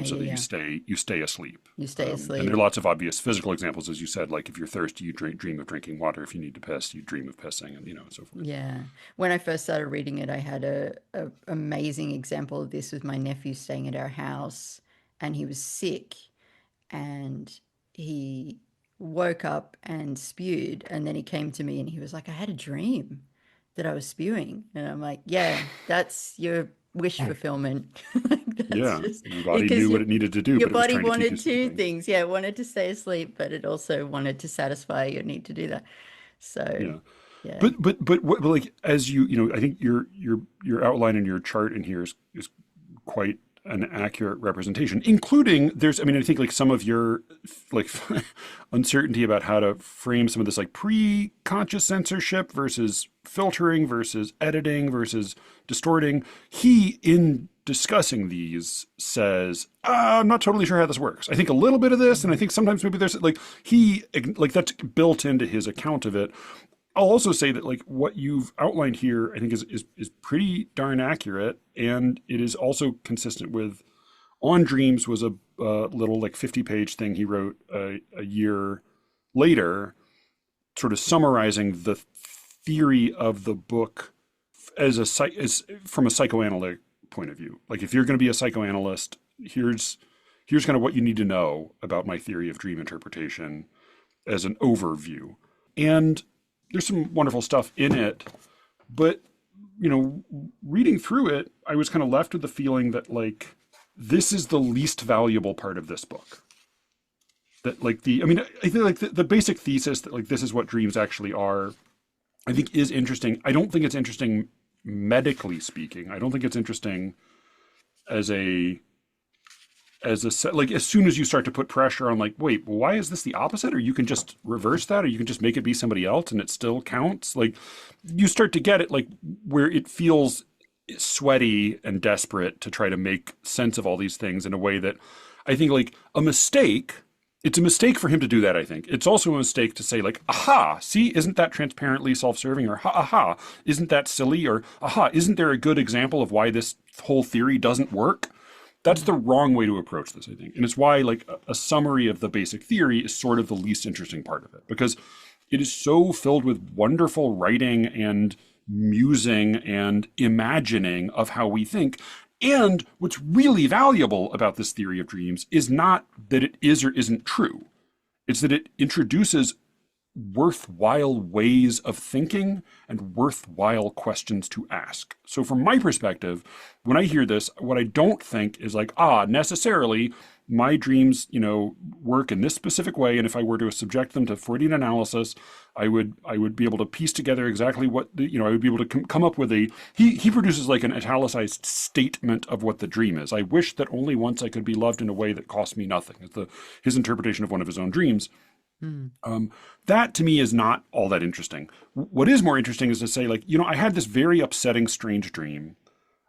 So that you stay asleep. You stay asleep. And there are lots of obvious physical examples, as you said, like if you're thirsty, you dream of drinking water. If you need to piss, you dream of pissing, and and so forth. Yeah. When I first started reading it, I had a amazing example of this with my nephew staying at our house, and he was sick, and he woke up and spewed, and then he came to me and he was like, "I had a dream that I was spewing," and I'm like, "Yeah, that's your wish fulfillment." Yeah, your body knew what it needed to do. Your but it was body trying to keep wanted you two things. Yeah, it wanted to stay asleep, but it also wanted to satisfy your need to do that. So, yeah. But what, like as I think your outline and your chart in here is quite an accurate representation, including I think like some of your like uncertainty about how to frame some of this like pre-conscious censorship versus filtering versus editing versus distorting. He, in discussing these, says, I'm not totally sure how this works. I think a little bit of this, and I think sometimes maybe there's like that's built into his account of it. I'll also say that like what you've outlined here, I think is pretty darn accurate, and it is also consistent with On Dreams was a little like 50-page thing he wrote a year later, sort of summarizing the theory of the book as from a psychoanalytic point of view. Like if you're going to be a psychoanalyst, here's kind of what you need to know about my theory of dream interpretation as an overview. And there's some wonderful stuff in it, but reading through it, I was kind of left with the feeling that like this is the least valuable part of this book. That like I think like the basic thesis that like this is what dreams actually are, I think is interesting. I don't think it's interesting medically speaking. I don't think it's interesting as like as soon as you start to put pressure on like, wait, well, why is this the opposite? Or you can just reverse that, or you can just make it be somebody else and it still counts. Like you start to get it like where it feels sweaty and desperate to try to make sense of all these things in a way that I think like it's a mistake for him to do that. I think it's also a mistake to say like, aha, see, isn't that transparently self-serving? Or aha, isn't that silly? Or aha, isn't there a good example of why this whole theory doesn't work? That's the wrong way to approach this, I think. And it's why like a summary of the basic theory is sort of the least interesting part of it, because it is so filled with wonderful writing and musing and imagining of how we think. And what's really valuable about this theory of dreams is not that it is or isn't true. It's that it introduces worthwhile ways of thinking and worthwhile questions to ask. So from my perspective, when I hear this, what I don't think is like, necessarily my dreams, work in this specific way. And if I were to subject them to Freudian analysis, I would be able to piece together exactly what, I would be able to come up with he produces like an italicized statement of what the dream is. I wish that only once I could be loved in a way that cost me nothing. It's his interpretation of one of his own dreams. That to me is not all that interesting. What is more interesting is to say like, I had this very upsetting, strange dream.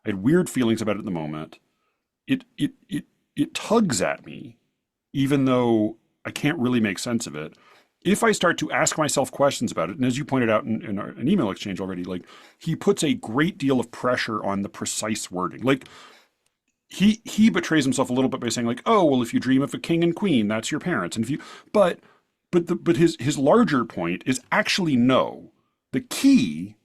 I had weird feelings about it at the moment. It tugs at me, even though I can't really make sense of it. If I start to ask myself questions about it, and as you pointed out in an email exchange already, like he puts a great deal of pressure on the precise wording. Like he betrays himself a little bit by saying like, oh, well, if you dream of a king and queen, that's your parents. And but his larger point is actually no. The key,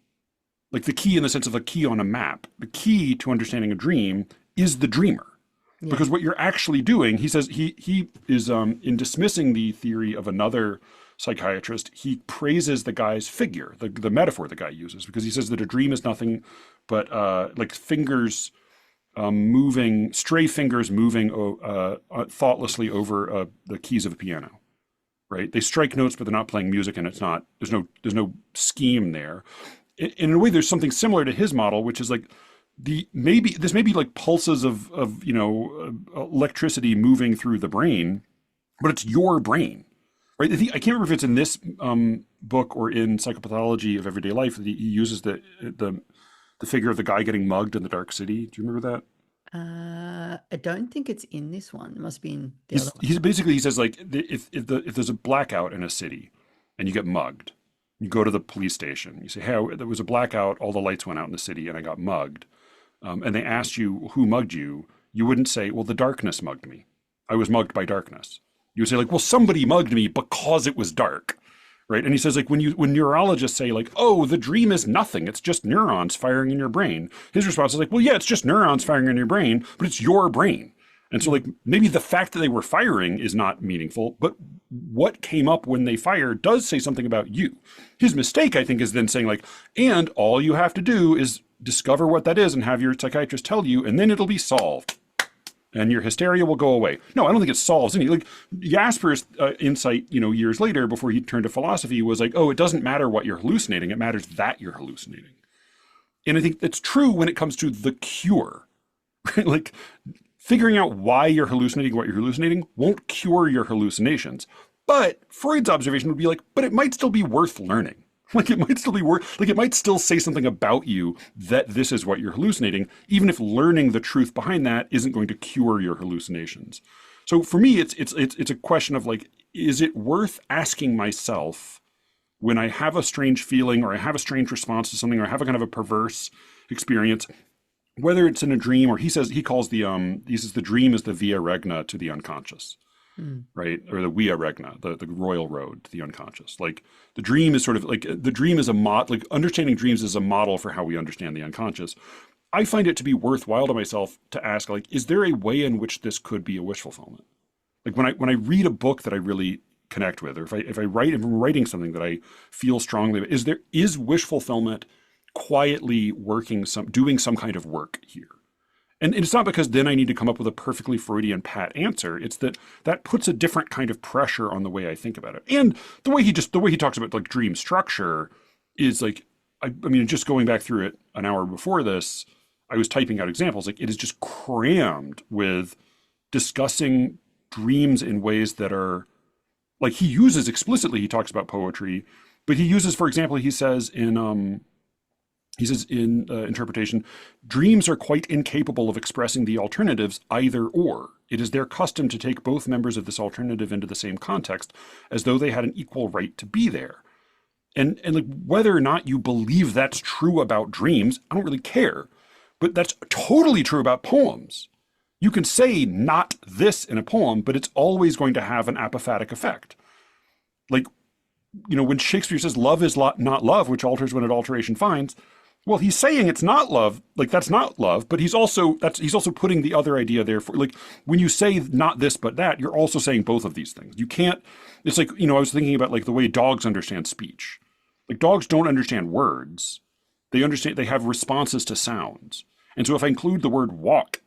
like the key in the sense of a key on a map, the key to understanding a dream is the dreamer. Yeah. Because what you're actually doing, he says he is in dismissing the theory of another psychiatrist, he praises the guy's figure, the metaphor the guy uses, because he says that a dream is nothing but like fingers moving, stray fingers moving thoughtlessly over the keys of a piano. Right? They strike notes, but they're not playing music, and it's not. There's no scheme there. In a way, there's something similar to his model, which is like the maybe this may be like pulses of electricity moving through the brain, but it's your brain, right? I can't remember if it's in this book or in Psychopathology of Everyday Life that he uses the figure of the guy getting mugged in the Dark City. Do you remember that? I don't think it's in this one. It must be in the other one. He's basically, he says like if there's a blackout in a city and you get mugged, you go to the police station. You say, hey, there was a blackout. All the lights went out in the city and I got mugged. And they asked you who mugged you. You wouldn't say, well, the darkness mugged me. I was mugged by darkness. You would say like, well, somebody mugged me because it was dark. Right. And he says, like, when neurologists say, like, oh, the dream is nothing, it's just neurons firing in your brain. His response is like, well, yeah, it's just neurons firing in your brain, but it's your brain. And so, like, maybe the fact that they were firing is not meaningful, but what came up when they fired does say something about you. His mistake, I think, is then saying, like, and all you have to do is discover what that is and have your psychiatrist tell you, and then it'll be solved. And your hysteria will go away. No, I don't think it solves any. Like Jasper's insight, years later, before he turned to philosophy, was like, oh, it doesn't matter what you're hallucinating; it matters that you're hallucinating. And I think that's true when it comes to the cure. Right? Like figuring out why you're hallucinating what you're hallucinating won't cure your hallucinations. But Freud's observation would be like, but it might still be worth learning. Like it might still be worth, like it might still say something about you that this is what you're hallucinating, even if learning the truth behind that isn't going to cure your hallucinations. So for me, it's a question of like, is it worth asking myself when I have a strange feeling or I have a strange response to something or I have a kind of a perverse experience, whether it's in a dream or he says the dream is the via regna to the unconscious. Right? Or the via regna, the royal road to the unconscious. Like the dream is sort of like the dream is like understanding dreams is a model for how we understand the unconscious. I find it to be worthwhile to myself to ask, like, is there a way in which this could be a wish fulfillment? Like when I read a book that I really connect with, or if I'm writing something that I feel strongly about, is wish fulfillment quietly doing some kind of work here? And it's not because then I need to come up with a perfectly Freudian pat answer. It's that puts a different kind of pressure on the way I think about it. And the way he talks about like dream structure is like, I mean, just going back through it an hour before this, I was typing out examples. Like it is just crammed with discussing dreams in ways that are like he explicitly talks about poetry, but he uses, for example, he says in interpretation, dreams are quite incapable of expressing the alternatives either or. It is their custom to take both members of this alternative into the same context as though they had an equal right to be there. And like whether or not you believe that's true about dreams, I don't really care. But that's totally true about poems. You can say not this in a poem, but it's always going to have an apophatic effect. Like, when Shakespeare says love is not love, which alters when it alteration finds, well, he's saying it's not love, like that's not love, but he's also putting the other idea there for like when you say not this but that, you're also saying both of these things. You can't. It's like I was thinking about like the way dogs understand speech. Like dogs don't understand words; they have responses to sounds. And so if I include the word walk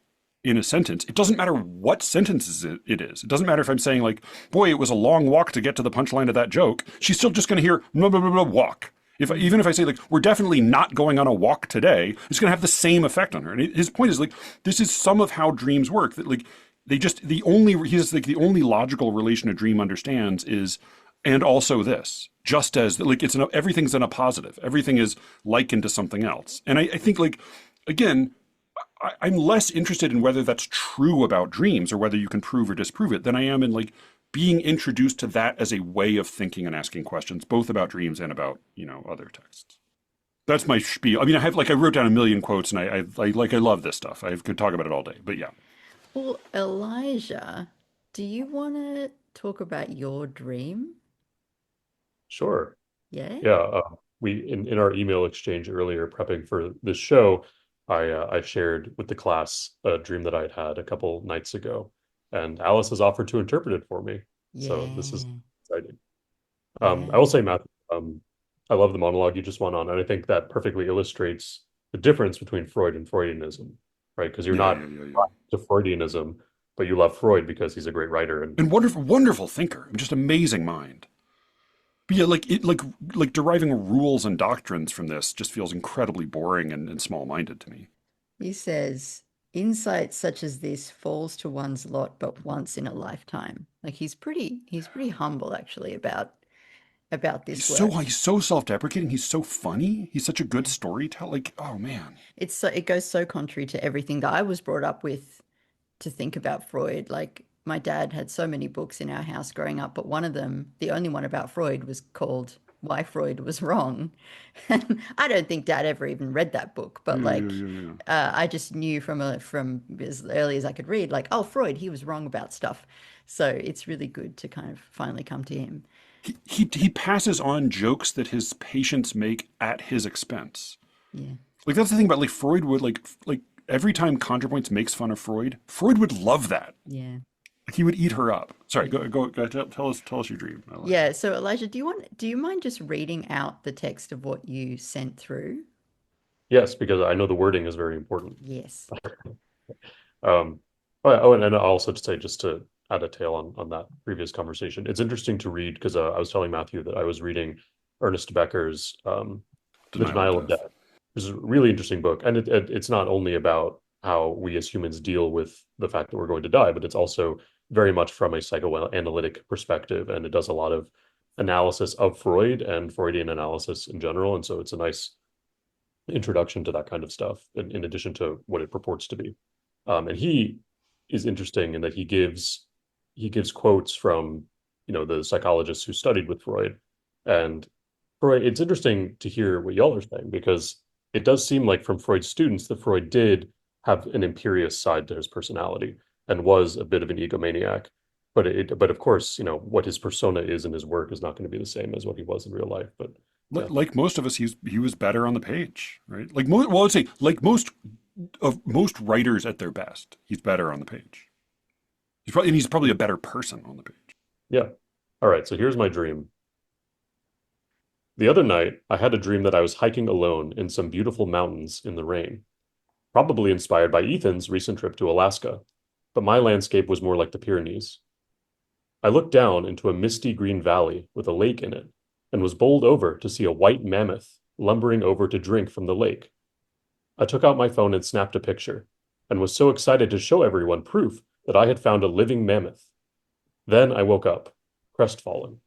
in a sentence, it doesn't matter what sentences it is. It doesn't matter if I'm saying like, boy, it was a long walk to get to the punchline of that joke. She's still just going to hear blah, blah, blah, blah, walk. Even if I say like, we're definitely not going on a walk today, it's going to have the same effect on her. And his point is like, this is some of how dreams work. That like the only logical relation a dream understands is, and also this, just as like everything's in a positive. Everything is likened to something else. And I think like, again, I'm less interested in whether that's true about dreams or whether you can prove or disprove it than I am in like being introduced to that as a way of thinking and asking questions, both about dreams and about, other texts. That's my spiel. I mean, I wrote down a million quotes and I love this stuff. I could talk about it all day, but yeah. Well, Elijah, do you want to talk about your dream? Sure. Yeah. Yeah. We in our email exchange earlier, prepping for this show, I shared with the class a dream that I'd had a couple nights ago, and Alice has offered to interpret it for me. So this is Yeah. exciting. I Yeah. will say, Matthew, I love the monologue you just went on, and I think that perfectly illustrates the difference between Freud and Freudianism, right? Because you're Yeah, yeah, not yeah, yeah. to Freudianism, but you love Freud because he's a great writer. And And wonderful, wonderful thinker. Just amazing mind. But yeah, like deriving rules and doctrines from this just feels incredibly boring and small-minded to me. He says, insight such as this falls to one's lot but once in a lifetime. Like he's pretty humble actually about this work. He's so self-deprecating. He's so funny. He's such a good Yeah. storyteller. Like, oh man. It goes so contrary to everything that I was brought up with to think about Freud. Like my dad had so many books in our house growing up, but one of them, the only one about Freud, was called Why Freud Was Wrong. And I don't think dad ever even read that book, but Yeah, yeah, like yeah, yeah. I just knew from as early as I could read, like, oh, Freud, he was wrong about stuff. So it's really good to kind of finally come to him. He passes on jokes that his patients make at his expense. Yeah. Like that's the thing about like Freud would like every time ContraPoints makes fun of Freud, Freud would love that. Yeah. Like he would eat her up. Sorry, Yeah. go tell us your dream, Elijah. Yeah. So Elijah, do you mind just reading out the text of what you sent through? yes, because I know the wording is very important. Yes. Um, oh, and also to say, just to add a tail on that previous conversation, it's interesting to read because I was telling Matthew that I was reading Ernest Becker's The Denial of Denial of Death. Death. It's a really interesting book, and it's not only about how we as humans deal with the fact that we're going to die, but it's also very much from a psychoanalytic perspective, and it does a lot of analysis of Freud and Freudian analysis in general, and so it's a nice introduction to that kind of stuff, in addition to what it purports to be. And he is interesting in that he gives quotes from the psychologists who studied with Freud, and Freud. It's interesting to hear what y'all are saying because it does seem like from Freud's students that Freud did have an imperious side to his personality and was a bit of an egomaniac. But of course, what his persona is in his work is not going to be the same as what he was in real life. But yeah, Like most of us, he was better on the page, right? I'd say like most writers at their best, he's better on the page. He's probably a better person on the page. yeah. All right, so here's my dream. The other night, I had a dream that I was hiking alone in some beautiful mountains in the rain, probably inspired by Ethan's recent trip to Alaska, but my landscape was more like the Pyrenees. I looked down into a misty green valley with a lake in it and was bowled over to see a white mammoth lumbering over to drink from the lake. I took out my phone and snapped a picture and was so excited to show everyone proof that I had found a living mammoth. Then I woke up, crestfallen.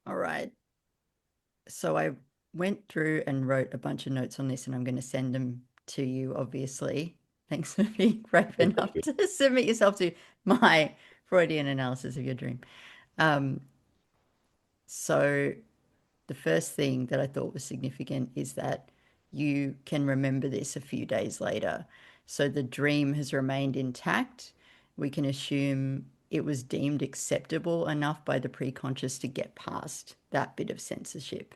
All right. So I went through and wrote a bunch of notes on this, and I'm going to send them to you, obviously. Thanks for being brave enough to submit yourself to my Freudian analysis of your dream. Um, so the first thing that I thought was significant is that you can remember this a few days later. So the dream has remained intact. We can assume it was deemed acceptable enough by the preconscious to get past that bit of censorship.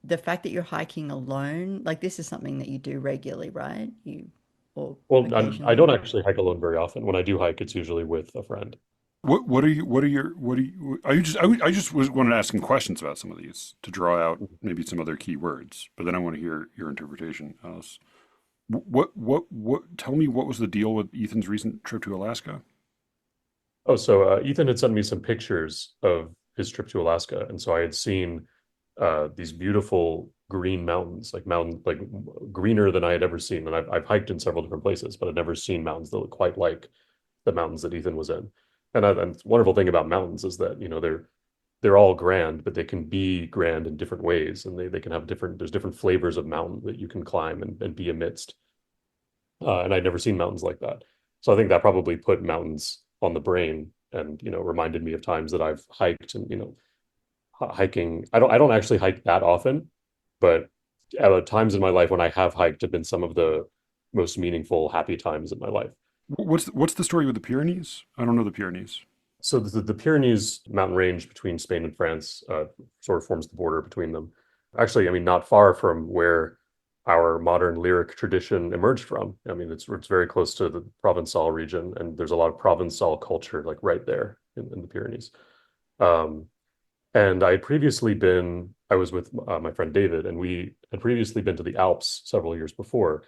The fact that you're hiking alone, like this is something that you do regularly, right? You or Well, I occasionally. don't actually hike alone very often. When I do hike, it's usually with a friend. I just was wanted to ask some questions about some of these to draw out maybe some other key words, but then I want to hear your interpretation, Alice. Tell me what was the deal with Ethan's recent trip to Alaska? Oh, so Ethan had sent me some pictures of his trip to Alaska, and so I had seen these beautiful green mountains, like greener than I had ever seen. And I've hiked in several different places, but I'd never seen mountains that look quite like the mountains that Ethan was in. And the wonderful thing about mountains is that they're all grand, but they can be grand in different ways, and they can have there's different flavors of mountain that you can climb and be amidst. And I'd never seen mountains like that, so I think that probably put mountains on the brain, and reminded me of times that I've hiked and hiking. I don't actually hike that often, but times in my life when I have hiked have been some of the most meaningful, happy times in my life. What's the story with the Pyrenees? I don't know the Pyrenees. So the Pyrenees mountain range between Spain and France sort of forms the border between them. Actually, I mean, not far from where our modern lyric tradition emerged from. I mean, it's very close to the Provençal region, and there's a lot of Provençal culture like right there in the Pyrenees. Um, And I had previously been, I was with my friend David, and we had previously been to the Alps several years before.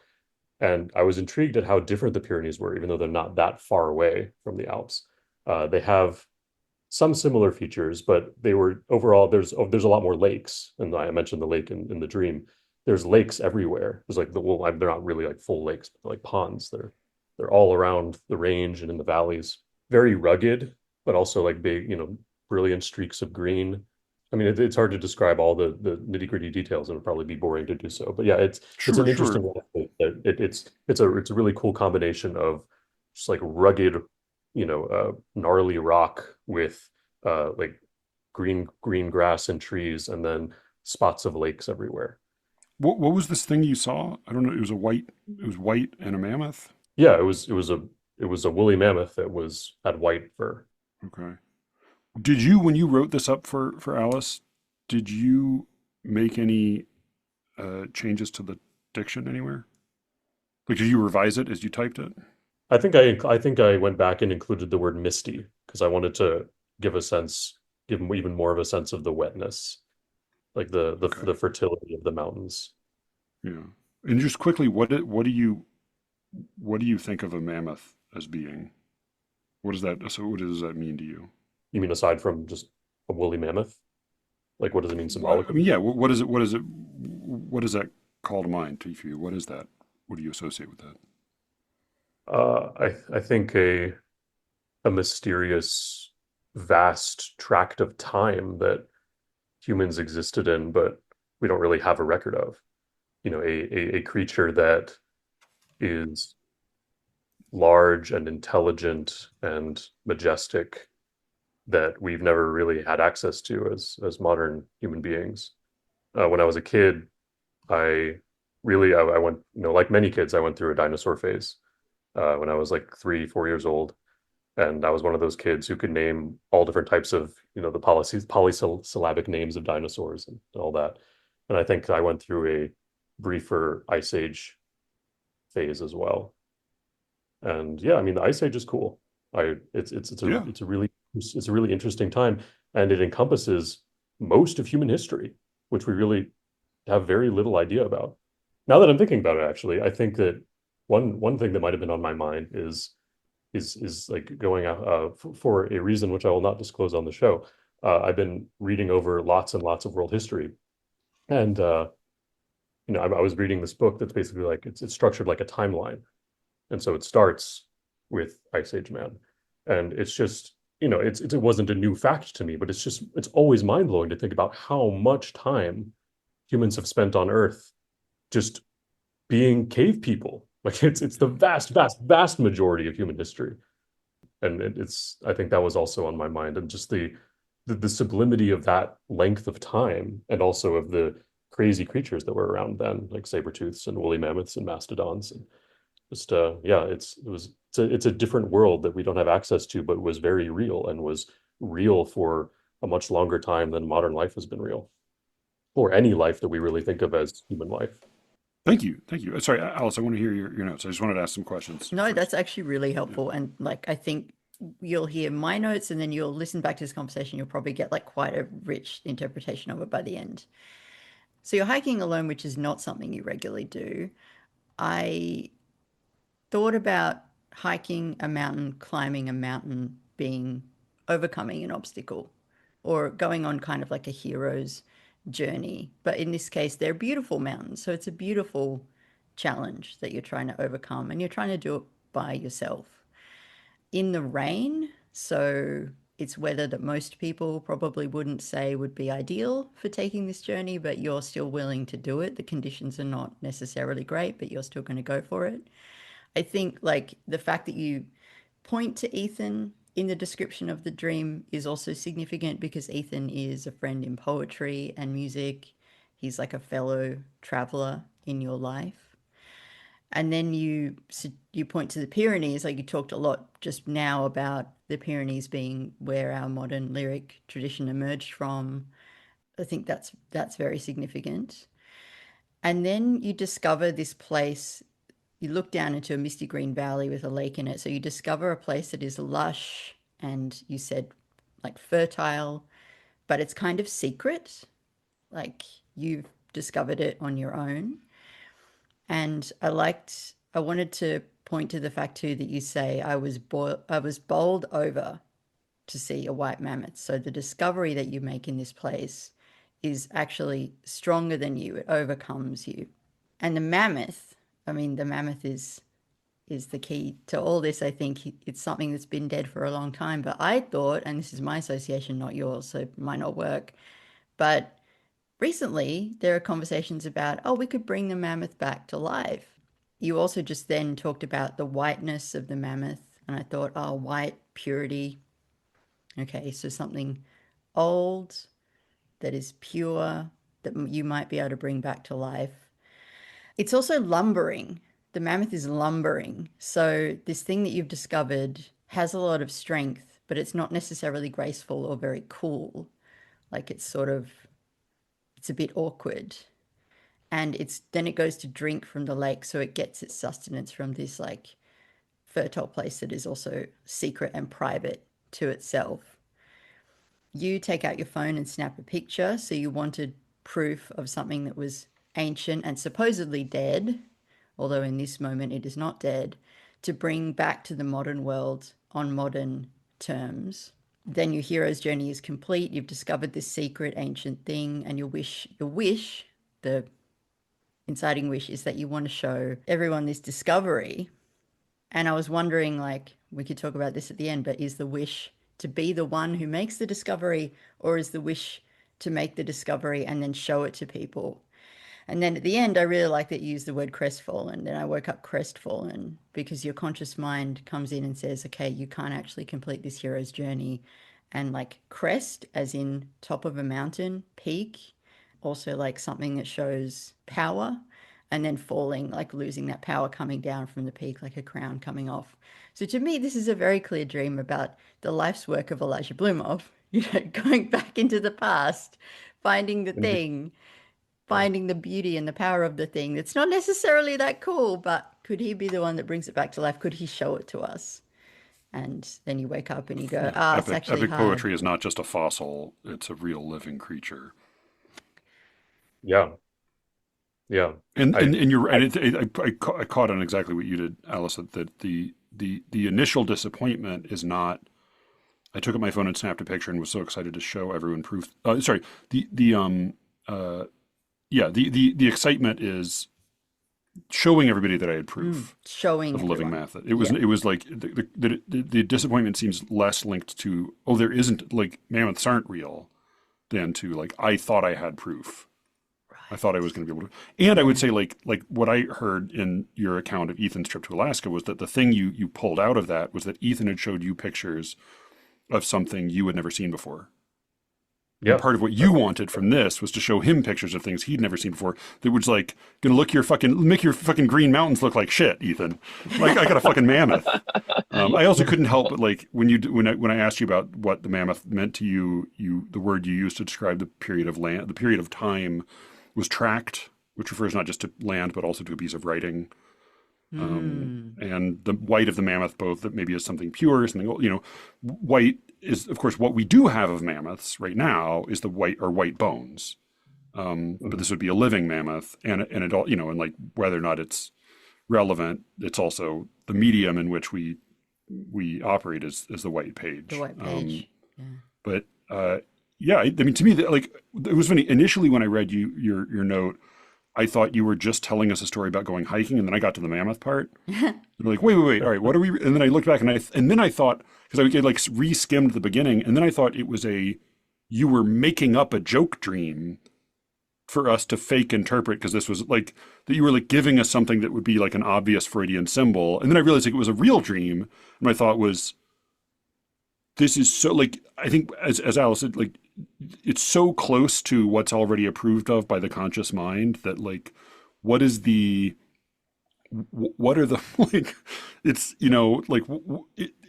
And I was intrigued at how different the Pyrenees were, even though they're not that far away from the Alps. They have some similar features, but they were overall, there's a lot more lakes. And I mentioned the lake in the dream. There's lakes everywhere. There's like they're not really like full lakes, but they're like ponds. They're all around the range and in the valleys. Very rugged, but also like big, brilliant streaks of green. I mean, it's hard to describe all the nitty-gritty details, and it'd probably be boring to do so. But yeah, it's Sure, an interesting sure. landscape that it's a really cool combination of just like rugged, gnarly rock with like green grass and trees, and then spots of lakes everywhere. What was this thing you saw? I don't know. It was white and a mammoth. Yeah, it was a woolly mammoth that had white fur. Okay. Did you, when you wrote this up for Alice, did you make any changes to the diction anywhere? Like, did you revise it as you typed it? I think I went back and included the word misty because I wanted to give a sense, give even more of a sense of the wetness, like Okay. the fertility of the mountains. Yeah. And just quickly, what do you think of a mammoth as being? What does that so what does that mean to you? You mean aside from just a woolly mammoth? Like what does it mean Well, I symbolically? mean, yeah. What does that call to mind for you? What is that? What do you associate with that? I think a mysterious, vast tract of time that humans existed in, but we don't really have a record of. A creature that is large and intelligent and majestic that we've never really had access to as modern human beings. When I was a kid, I I went, like many kids, I went through a dinosaur phase when I was like 3, 4 years old. And I was one of those kids who could name all different types of, the polysyllabic names of dinosaurs and all that. And I think I went through a briefer Ice Age phase as well. And yeah, I mean, the Ice Age is cool. Yeah. It's a really interesting time, and it encompasses most of human history, which we really have very little idea about. Now that I'm thinking about it, actually, I think that one thing that might have been on my mind is like going out for a reason which I will not disclose on the show. I've been reading over lots and lots of world history, and I was reading this book that's basically like it's structured like a timeline, and so it starts with Ice Age Man, and it's just it wasn't a new fact to me, but it's always mind blowing to think about how much time humans have spent on Earth just being cave people. Like it's the vast majority of human history, and it's I think that was also on my mind, and just the sublimity of that length of time, and also of the crazy creatures that were around then, like saber tooths and woolly mammoths and mastodons, and just yeah, it's a different world that we don't have access to, but was very real and was real for a much longer time than modern life has been real, or any life that we really think of as human life. Thank you. Thank you. Sorry, Alice, I want to hear your notes. I just wanted to ask some questions No, first. that's actually really Yeah. helpful. And like, I think you'll hear my notes and then you'll listen back to this conversation. You'll probably get like quite a rich interpretation of it by the end. So you're hiking alone, which is not something you regularly do. I thought about hiking a mountain, climbing a mountain, being overcoming an obstacle or going on kind of like a hero's journey. But in this case, they're beautiful mountains. So it's a beautiful challenge that you're trying to overcome and you're trying to do it by yourself in the rain. So it's weather that most people probably wouldn't say would be ideal for taking this journey, but you're still willing to do it. The conditions are not necessarily great, but you're still going to go for it. I think like the fact that you point to Ethan in the description of the dream is also significant because Ethan is a friend in poetry and music. He's like a fellow traveler in your life. And then you point to the Pyrenees, like you talked a lot just now about the Pyrenees being where our modern lyric tradition emerged from. I think that's very significant. And then you discover this place. You look down into a misty green valley with a lake in it. So you discover a place that is lush and you said like fertile, but it's kind of secret. Like you've discovered it on your own. And I wanted to point to the fact too that you say I was bowled over to see a white mammoth. So the discovery that you make in this place is actually stronger than you. It overcomes you. And the mammoth, I mean, the mammoth is the key to all this. I think it's something that's been dead for a long time. But I thought, and this is my association, not yours, so it might not work. But recently, there are conversations about, oh, we could bring the mammoth back to life. You also just then talked about the whiteness of the mammoth. And I thought, oh, white, purity. Okay, so something old that is pure that you might be able to bring back to life. It's also lumbering. The mammoth is lumbering. So this thing that you've discovered has a lot of strength, but it's not necessarily graceful or very cool. Like it's a bit awkward. And then it goes to drink from the lake, so it gets its sustenance from this like fertile place that is also secret and private to itself. You take out your phone and snap a picture, so you wanted proof of something that was ancient and supposedly dead, although in this moment it is not dead, to bring back to the modern world on modern terms. Then your hero's journey is complete. You've discovered this secret ancient thing, and your wish, the inciting wish, is that you want to show everyone this discovery. And I was wondering, like, we could talk about this at the end, but is the wish to be the one who makes the discovery, or is the wish to make the discovery and then show it to people? And then at the end, I really like that you use the word crestfallen. Then I woke up crestfallen because your conscious mind comes in and says, okay, you can't actually complete this hero's journey. And like crest, as in top of a mountain, peak, also like something that shows power, and then falling, like losing that power, coming down from the peak, like a crown coming off. So to me, this is a very clear dream about the life's work of Elijah Blumov, going back into the past, finding the thing, finding the beauty and the power of the thing that's not necessarily that cool, but could he be the one that brings it back to life? Could he show it to us? And then you wake up and you go, it's actually epic hard. poetry is not just a fossil, it's a real living creature. Yeah. Yeah. And you're right. I caught on exactly what you did, Alice, that the initial disappointment is not, I took out my phone and snapped a picture and was so excited to show everyone proof. The excitement is showing everybody that I had proof showing of a living everyone. method. It was like the disappointment seems less linked to, oh, there isn't, like, mammoths aren't real, than to, like, I thought I had proof. I thought I was going to be able to. And I would say, like what I heard in your account of Ethan's trip to Alaska was that the thing you pulled out of that was that Ethan had showed you pictures of something you had never seen before. Yeah. And part of what you wanted from this was to show him pictures of things he'd never seen before that was like going to make your fucking Green Mountains look like shit, Ethan. Like, I got a fucking mammoth. I also couldn't help but, like, when I asked you about what the mammoth meant to you, the word you used to describe the period of time was tract, which refers not just to land, but also to a piece of writing. And the white of the mammoth, both that maybe is something pure, something, white is, of course, what we do have of mammoths right now is the white bones. But this would be a living mammoth, and it all, and like whether or not it's relevant, it's also the medium in which we operate is the white page. The white page. But yeah, I mean, to me, like, it was funny. Initially, when I read your note, I thought you were just telling us a story about going hiking, and then I got to the mammoth part. And I'm like, wait, all right, what are we? And then I looked back, and then I thought, because I like re-skimmed the beginning, and then I thought it was you were making up a joke dream for us to fake interpret, because this was like that you were like giving us something that would be like an obvious Freudian symbol, and then I realized like it was a real dream, and my thought was, this is so, like, I think as Alice said, like, it's so close to what's already approved of by the conscious mind that, like, what are the like, it's,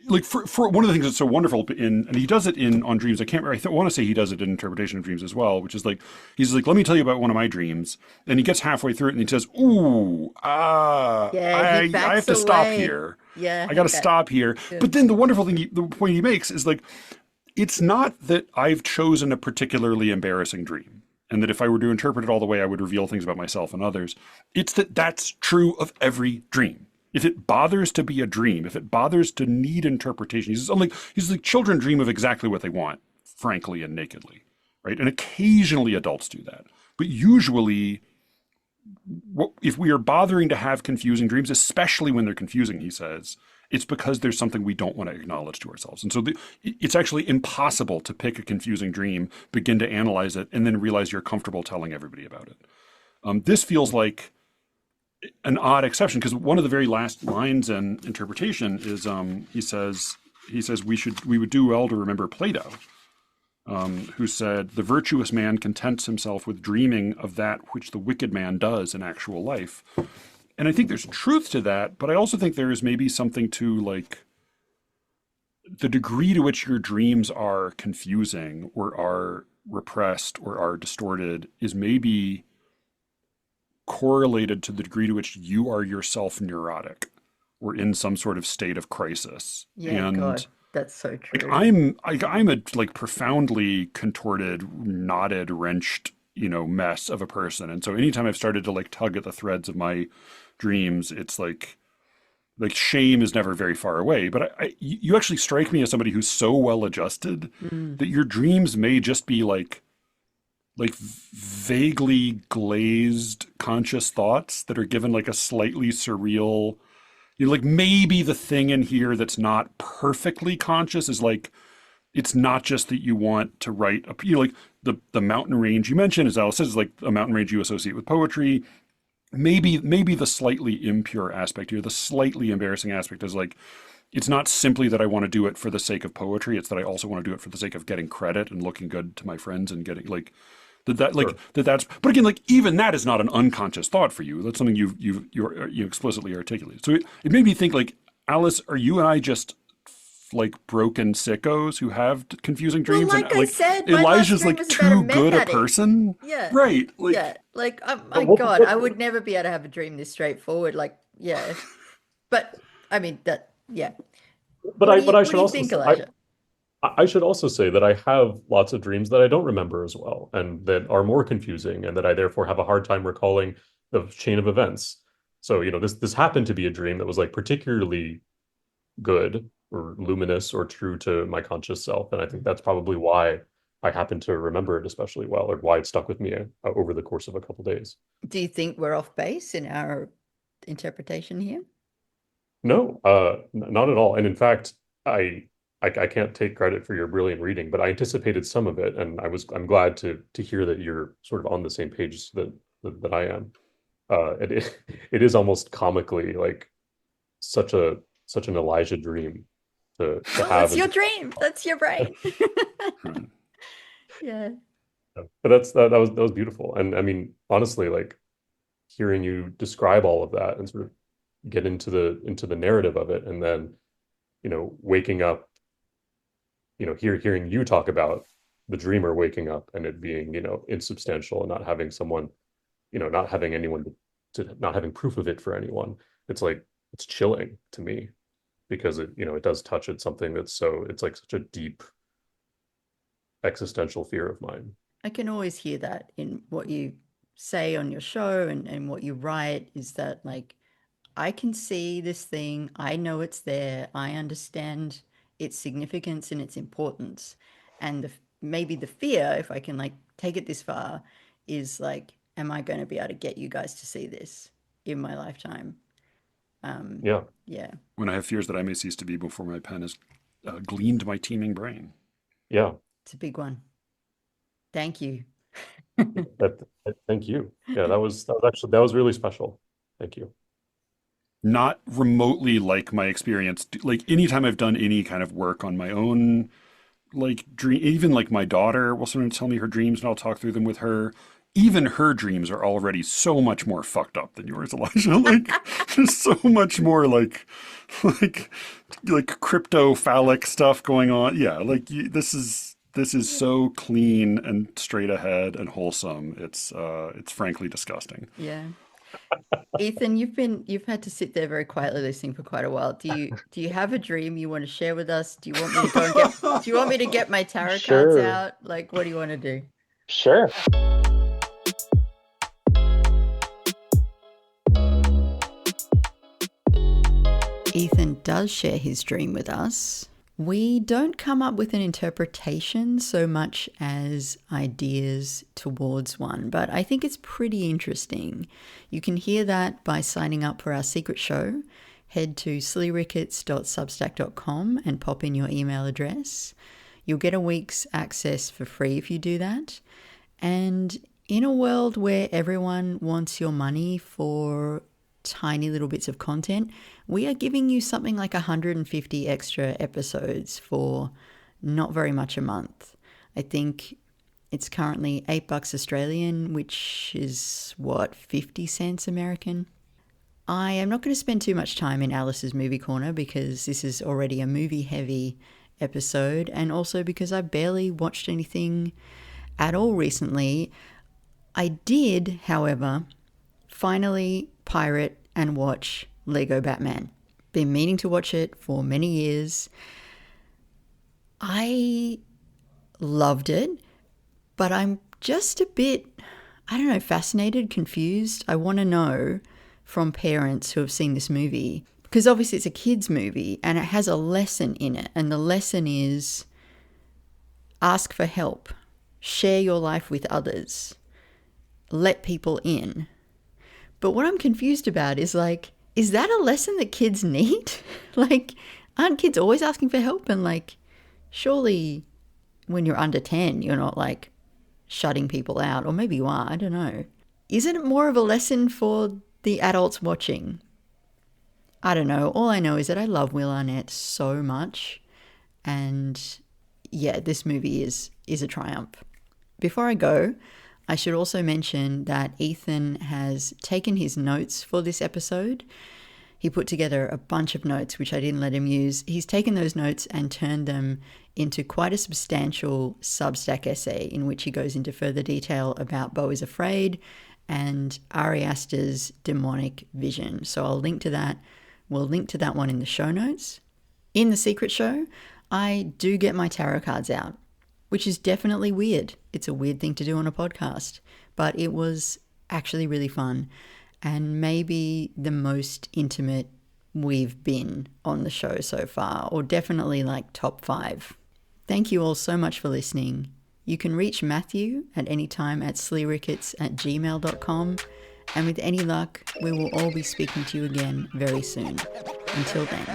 like for one of the things that's so wonderful and he does it on dreams. I want to say he does it in interpretation of dreams as well, which is like, he's like, let me tell you about one of my dreams. And he gets halfway through it and he says, I have to stop here. Yeah. I got to stop here. Yeah. But then the point he makes is like, it's not that I've chosen a particularly embarrassing dream, and that if I were to interpret it all the way, I would reveal things about myself and others. It's that that's true of every dream. If it bothers to be a dream, if it bothers to need interpretation, he's like children dream of exactly what they want, frankly and nakedly, right? And occasionally adults do that. But usually, if we are bothering to have confusing dreams, especially when they're confusing, he says, it's because there's something we don't want to acknowledge to ourselves. And so it's actually impossible to pick a confusing dream, begin to analyze it, and then realize you're comfortable telling everybody about it. This feels like an odd exception, because one of the very last lines in interpretation is he says we would do well to remember Plato, who said, the virtuous man contents himself with dreaming of that which the wicked man does in actual life. And I think there's truth to that, but I also think there is maybe something to like the degree to which your dreams are confusing or are repressed or are distorted is maybe correlated to the degree to which you are yourself neurotic or in some sort of state of crisis. Yeah, And God, that's so like true. I'm a like profoundly contorted, knotted, wrenched, mess of a person. And so anytime I've started to like tug at the threads of my dreams, it's like shame is never very far away. But you actually strike me as somebody who's so well adjusted that your dreams may just be like vaguely glazed conscious thoughts that are given like a slightly surreal, like maybe the thing in here that's not perfectly conscious is like, it's not just that you want to write like the mountain range you mentioned, as Alice says, is like a mountain range you associate with poetry. Maybe the slightly impure aspect here, the slightly embarrassing aspect is like, it's not simply that I want to do it for the sake of poetry. It's that I also want to do it for the sake of getting credit and looking good to my friends and getting like Sure. that's. But again, like even that is not an unconscious thought for you. That's something you explicitly articulate. So it made me think like, Alice, are you and I just like broken sickos who have confusing Well, dreams? like And I like said, my last Elijah's dream like was about a too meth good a addict. person, Yeah. right? Like Yeah, like my What, God, I what, would never be able to have a dream this straightforward. Like, yeah, but I mean that, yeah. but I What should do you also think, say, Elijah? I should also say that I have lots of dreams that I don't remember as well and that are more confusing and that I therefore have a hard time recalling the chain of events. So, this happened to be a dream that was like particularly good or luminous or true to my conscious self. And I think that's probably why I happen to remember it especially well, or why it stuck with me over the course of a couple days. Do you think we're off base in our interpretation here? No, not at all. And in fact, I can't take credit for your brilliant reading, but I anticipated some of it, and I'm glad to hear that you're sort of on the same page that I am. It is almost comically like such an Elijah dream to Well, have that's and your dream. That's your brain. right. Yeah. but that was beautiful. And I mean, honestly, like hearing you describe all of that and sort of get into the narrative of it, and then waking up, hearing you talk about the dreamer waking up and it being insubstantial and not having someone, not having anyone to not having proof of it for anyone. It's like it's chilling to me because it does touch at something it's like such a deep existential fear of mine. I can always hear that in what you say on your show and what you write is that like I can see this thing, I know it's there, I understand its significance and its importance. And maybe the fear, if I can like take it this far, is like, am I going to be able to get you guys to see this in my lifetime? Yeah. Yeah, When I have fears that I may cease to be before my pen has gleaned my teeming brain. Yeah. it's a big one. Thank you. Thank you. Yeah, that was really special. Thank you. Not remotely like my experience. Like anytime I've done any kind of work on my own, like dream, even like my daughter will sometimes tell me her dreams and I'll talk through them with her. Even her dreams are already so much more fucked up than yours, Elijah. Like there's so much more like like crypto phallic stuff going on. Yeah, like this is so clean and straight ahead and wholesome. It's frankly disgusting. Yeah. Ethan, you've had to sit there very quietly listening for quite a while. Do you have a dream you want to share with us? Do you want me to go and get do you want me to get my tarot cards Sure, out? Like, what do you want to do? sure. Ethan does share his dream with us. We don't come up with an interpretation so much as ideas towards one, but I think it's pretty interesting. You can hear that by signing up for our secret show. Head to SLEERICKETS.substack.com and pop in your email address. You'll get a week's access for free if you do that. And in a world where everyone wants your money for tiny little bits of content, we are giving you something like 150 extra episodes for not very much a month. I think it's currently $8 Australian, which is what, 50 cents American? I am not going to spend too much time in Alice's movie corner because this is already a movie heavy episode, and also because I barely watched anything at all recently. I did, however, finally pirate and watch Lego Batman. Been meaning to watch it for many years. I loved it, but I'm just a bit, I don't know, fascinated, confused. I want to know from parents who have seen this movie, because obviously it's a kid's movie and it has a lesson in it, and the lesson is ask for help, share your life with others, let people in. But what I'm confused about is, like, is that a lesson that kids need? Like, aren't kids always asking for help? And, like, surely when you're under 10, you're not, like, shutting people out. Or maybe you are, I don't know. Isn't it more of a lesson for the adults watching? I don't know. All I know is that I love Will Arnett so much. And yeah, this movie is a triumph. Before I go, I should also mention that Ethan has taken his notes for this episode. He put together a bunch of notes, which I didn't let him use. He's taken those notes and turned them into quite a substantial Substack essay in which he goes into further detail about Beau is Afraid and Ari Aster's demonic vision. So I'll link to that. We'll link to that one in the show notes. In the secret show, I do get my tarot cards out, which is definitely weird. It's a weird thing to do on a podcast, but it was actually really fun and maybe the most intimate we've been on the show so far, or definitely like top 5. Thank you all so much for listening. You can reach Matthew at any time at sleerickets@gmail.com, and with any luck, we will all be speaking to you again very soon. Until then.